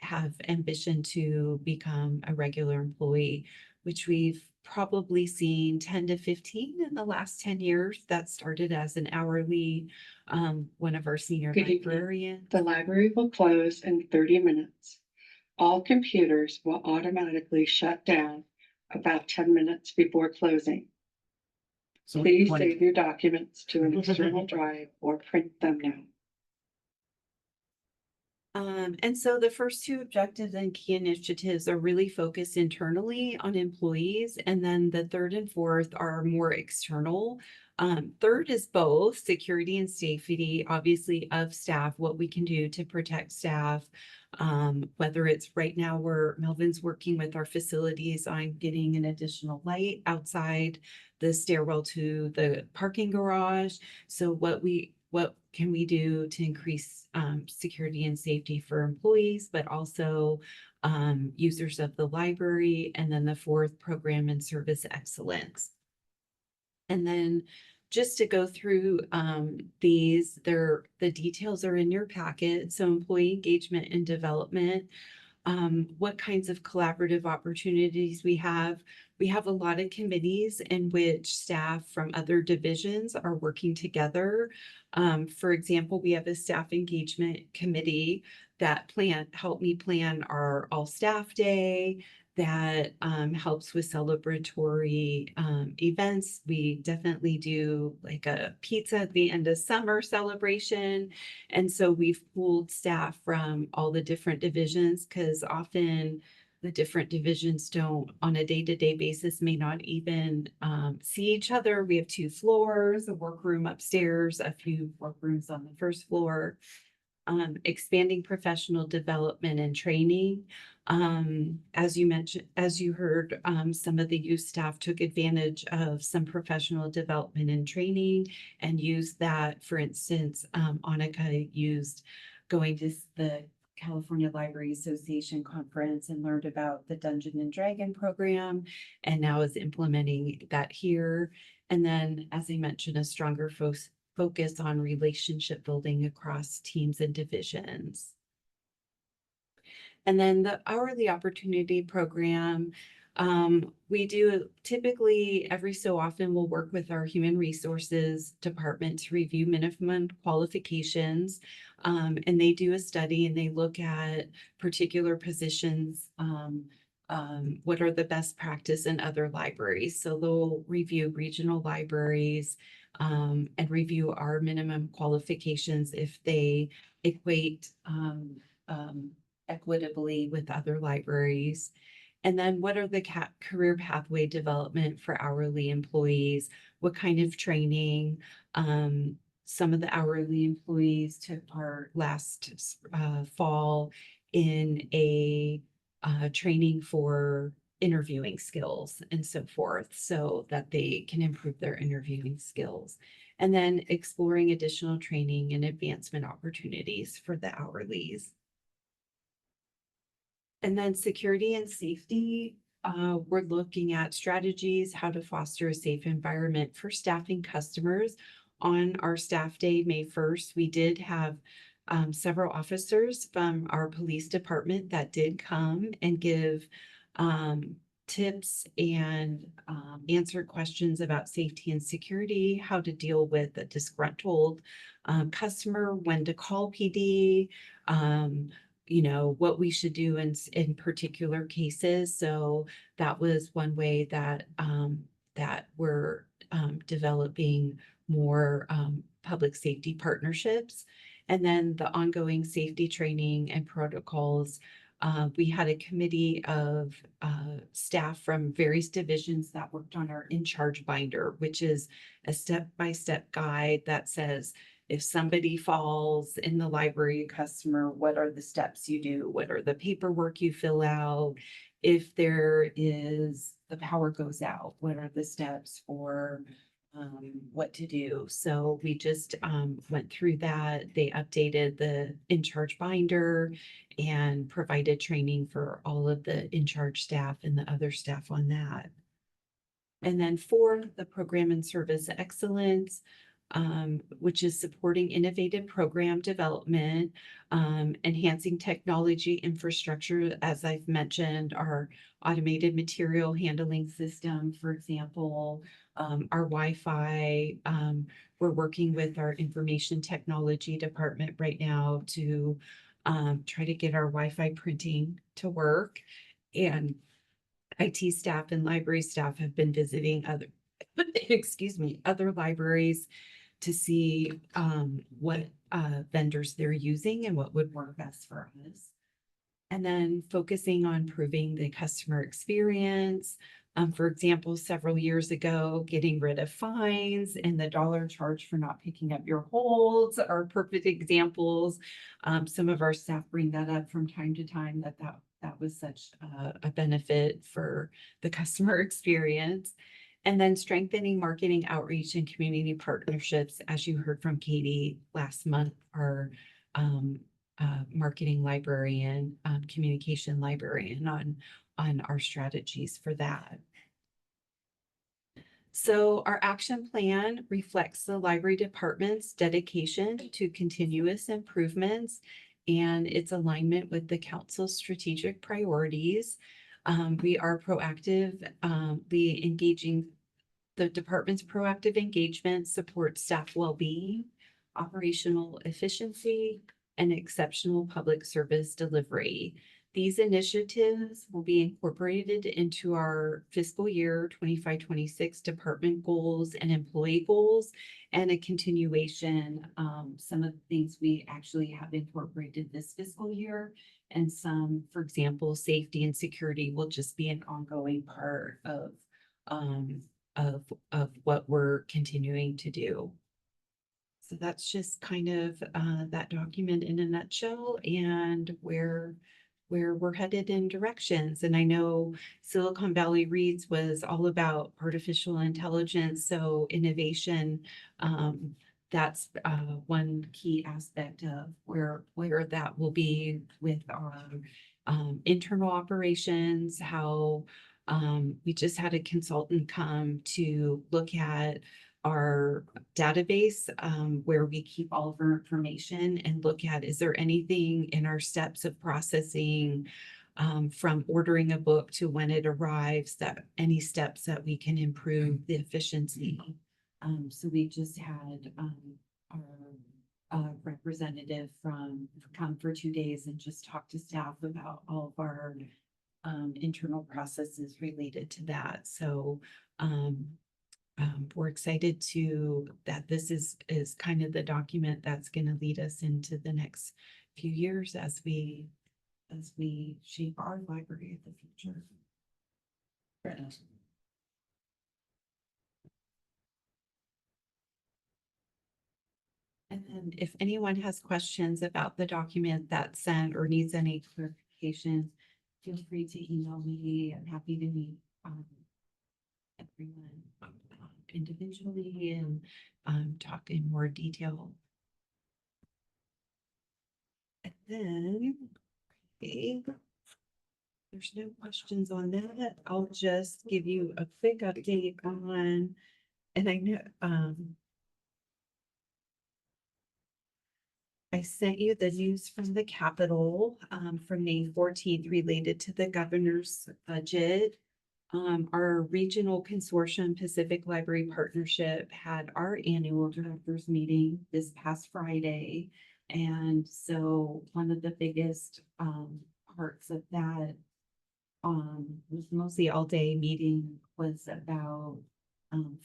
have ambition to become a regular employee, which we've probably seen 10 to 15 in the last 10 years that started as an hourly. One of our senior Good evening. librarians. The library will close in 30 minutes. All computers will automatically shut down about 10 minutes before closing. So Please 20 save your documents to an external drive or print them now. And so the first 2 objectives and key initiatives are really focused internally on employees, and then the 3rd and 4th are more external. 3rd is both security and safety, obviously, of staff, what we can do to protect staff. Whether it's right now where Melvin's working with our facilities on getting an additional light outside the stairwell to the parking garage. So what can we do to increase security and safety for employees, but also users of the library, and then the 4th, program and service excellence. And then just to go through these, the details are in your packet. So employee engagement and development, what kinds of collaborative opportunities we have. We have a lot of committees in which staff from other divisions are working together. For example, we have a staff engagement committee that help me plan our all staff day, that helps with celebratory events. We definitely do like a pizza at the end of summer celebration. And so we've pooled staff from all the different divisions, because often the different divisions don't, on a day-to-day basis, may not even see each other. We have 2 floors, a workroom upstairs, a few workrooms on the 1st floor. Expanding professional development and training. As you mentioned, as you heard, some of the youth staff took advantage of some professional development and training and used that. For instance, Annika used going to the California Library Association conference and learned about the Dungeon and Dragon program, and now is implementing that here. And then, as I mentioned, a stronger focus on relationship building across teams and divisions. And then the hourly opportunity program, we do typically every so often we'll work with our human resources department to review minimum qualifications. And they do a study and they look at particular positions, what are the best practice in other libraries. So they'll review regional libraries, and review our minimum qualifications if they equate equitably with other libraries. And then what are the career pathway development for hourly employees? What kind of training? Some of the hourly employees took part last fall in a training for interviewing skills and so forth, so that they can improve their interviewing skills. And then exploring additional training and advancement opportunities for the hourlies. And then security and safety, we're looking at strategies, how to foster a safe environment for staffing customers. On our staff day, May 1st, we did have several officers from our police department that did come and give tips and answer questions about safety and security, how to deal with a disgruntled customer, when to call PD, you know, what we should do in particular cases. So that was one way that that we're developing more public safety partnerships. And then the ongoing safety training and protocols. We had a committee of staff from various divisions that worked on our in charge binder, which is a step-by-step guide that says, if somebody falls in the library customer, what are the steps you do? What are the paperwork you fill out? If there is, the power goes out, what are the steps for what to do? So we just went through that. They updated the in-charge binder and provided training for all of the in-charge staff and the other staff on that. And then for the program and service excellence, which is supporting innovative program development, enhancing technology infrastructure, as I've mentioned, our automated material handling system, for example, our Wi-Fi. We're working with our information technology department right now to try to get our Wi-Fi printing to work. And IT staff and library staff have been visiting other, excuse me, other libraries to see what vendors they're using and what would work best for us. And then focusing on improving the customer experience. For example, several years ago, getting rid of fines and the dollar charge for not picking up your holds are perfect examples. Some of our staff bring that up from time to time, that was such a benefit for the customer experience. And then strengthening marketing outreach and community partnerships, as you heard from Katie last month, our marketing librarian, communication librarian on our strategies for that. So our action plan reflects the library department's dedication to continuous improvements and its alignment with the council's strategic priorities. We are proactively engaging. The department's proactive engagement supports staff well-being, operational efficiency, and exceptional public service delivery. These initiatives will be incorporated into our fiscal year 25-26 department goals and employee goals, and a continuation. Some of the things we actually have incorporated this fiscal year, and some, for example, safety and security will just be an ongoing part of what we're continuing to do. So that's just kind of that document in a nutshell, and where we're headed in directions. And I know Silicon Valley Reads was all about artificial intelligence, so innovation. That's one key aspect of where that will be with our internal operations, how we just had a consultant come to look at our database where we keep all of our information, and look at, is there anything in our steps of processing from ordering a book to when it arrives, that any steps that we can improve the efficiency. So we just had our representative come for 2 days and just talk to staff about all of our internal processes related to that. So we're excited that this is kind of the document that's gonna lead us into the next few years as we shape our library of the future. And then if anyone has questions about the document that's sent or needs any clarification, feel free to email me. I'm happy to meet everyone individually and talk in more detail. And then, okay, there's no questions on that. I'll just give you a quick update on, and I know, I sent you the news from the Capitol, from May 14th related to the governor's budget. Our regional consortium Pacific Library Partnership had our annual directors meeting this past Friday. And so one of the biggest parts of that was mostly all day meeting was about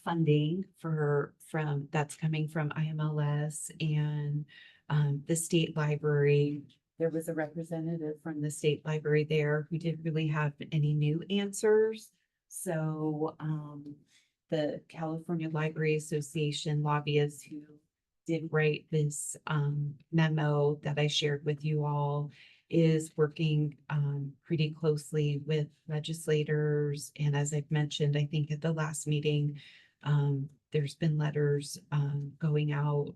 funding that's coming from IMLS and the state library. There was a representative from the state library there who didn't really have any new answers. So the California Library Association lobbyists who did write this memo that I shared with you all is working pretty closely with legislators. And as I've mentioned, I think at the last meeting, there's been letters going out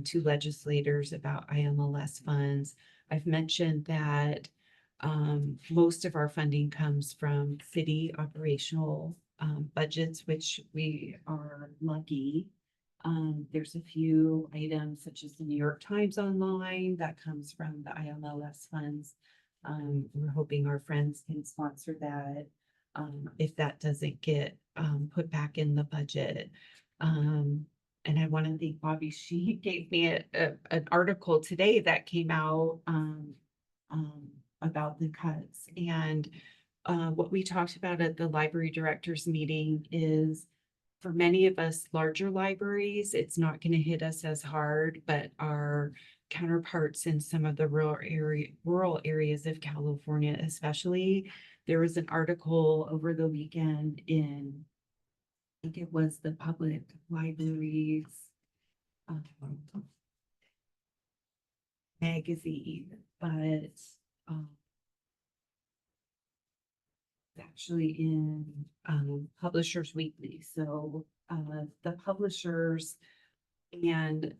to legislators about IMLS funds. I've mentioned that most of our funding comes from city operational budgets, which we are lucky. There's a few items such as the New York Times Online that comes from the IMLS funds. We're hoping our friends can sponsor that if that doesn't get put back in the budget. And I want to thank Bobby. She gave me an article today that came out about the cuts. And what we talked about at the library directors meeting is for many of us larger libraries, it's not going to hit us as hard, but our counterparts in some of the rural areas of California, especially, there was an article over the weekend in, I think it was the public libraries magazine, but actually in Publishers Weekly. So the publishers and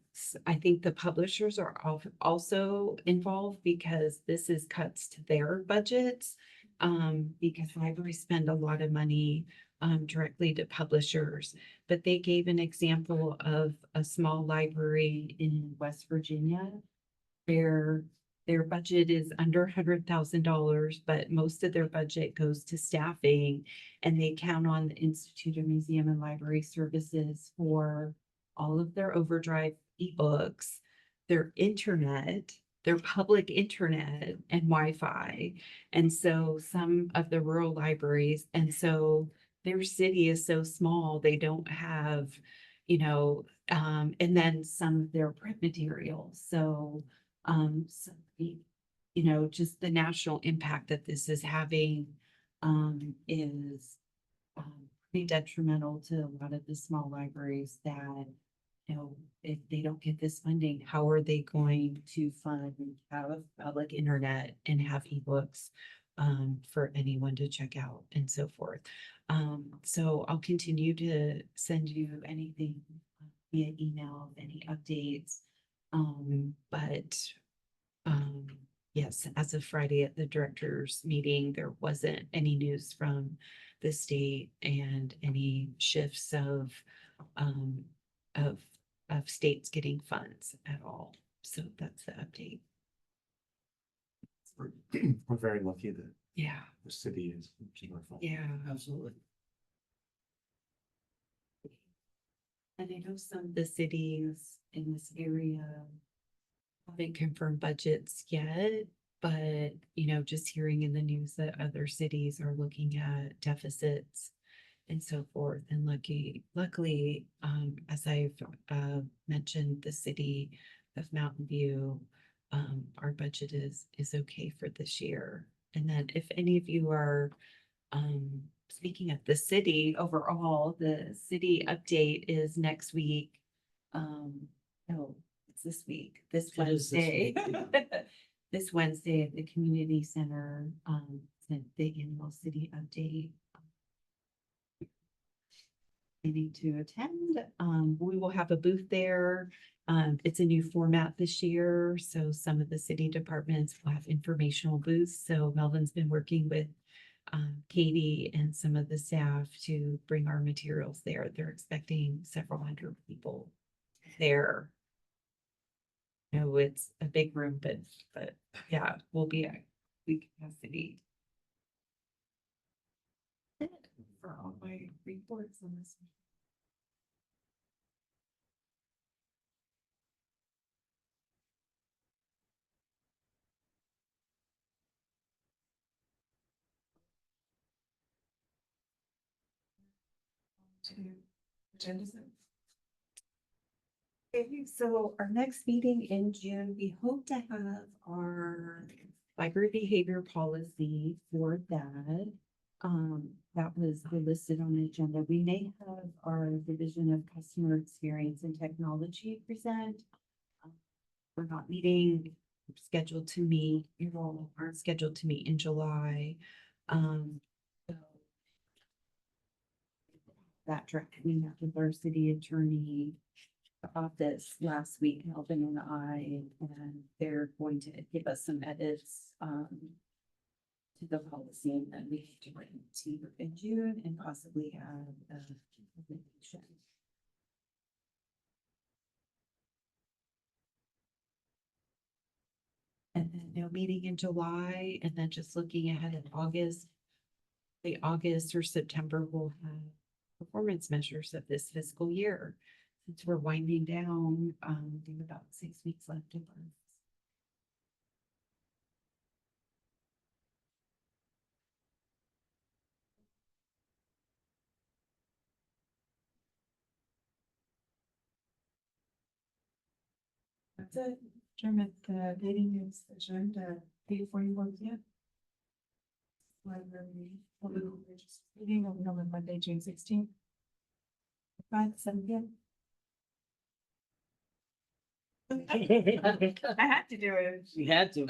I think the publishers are also involved because this is cuts to their budgets because libraries spend a lot of money directly to publishers. But they gave an example of a small library in West Virginia where their budget is under $100,000, but most of their budget goes to staffing, and they count on the Institute of Museum and Library Services for all of their overdrive ebooks, their internet, their public internet and Wi-Fi. And so some of the rural libraries, and so their city is so small, they don't have, and then some of their print materials. So just the national impact that this is having is pretty detrimental to a lot of the small libraries that, if they don't get this funding, how are they going to have public internet and have ebooks for anyone to check out and so forth. So I'll continue to send you anything via email, any updates. But yes, as of Friday at the directors meeting, there wasn't any news from the state and any shifts of states getting funds at all. So that's the update. We're very lucky that Yeah, the city is wonderful. yeah. Absolutely. And I know some of the cities in this area haven't confirmed budgets yet, but just hearing in the news that other cities are looking at deficits and so forth. And luckily, as I've mentioned, the city of Mountain View, our budget is okay for this year. And then if any of you are speaking of the city overall, the city update is next week. No, it's this week, this It is this Wednesday. week, This Wednesday at the community center, the annual city update. Planning to attend. We will have a booth there. It's a new format this year, so some of the city departments will have informational booths. So Melvin's been working with Katie and some of the staff to bring our materials there. They're expecting several hundred people there. No, it's a big room, but yeah, we'll be at big capacity. For all my reports on this. To agendas. Okay, so our next meeting in June, we hope to have our library behavior policy for that. That was listed on the agenda. We may have our division of customer experience and technology present. We're not meeting, we're scheduled to meet, you all aren't scheduled to meet in July. So that directly met with our city attorney office last week, Melvin and I, and they're going to give us some edits to the policy, and then we have to bring it to you in June and possibly have a presentation. And then no meeting in July, and then just looking ahead in August. The August or September will have performance measures of this fiscal year. Since we're winding down, we have about 6 weeks left of our. That's it. Dermot, the meeting is adjourned at 8:41 p.m. Library, meeting will be held on Monday, June 16th. 7 p.m. I had to do it. We had to.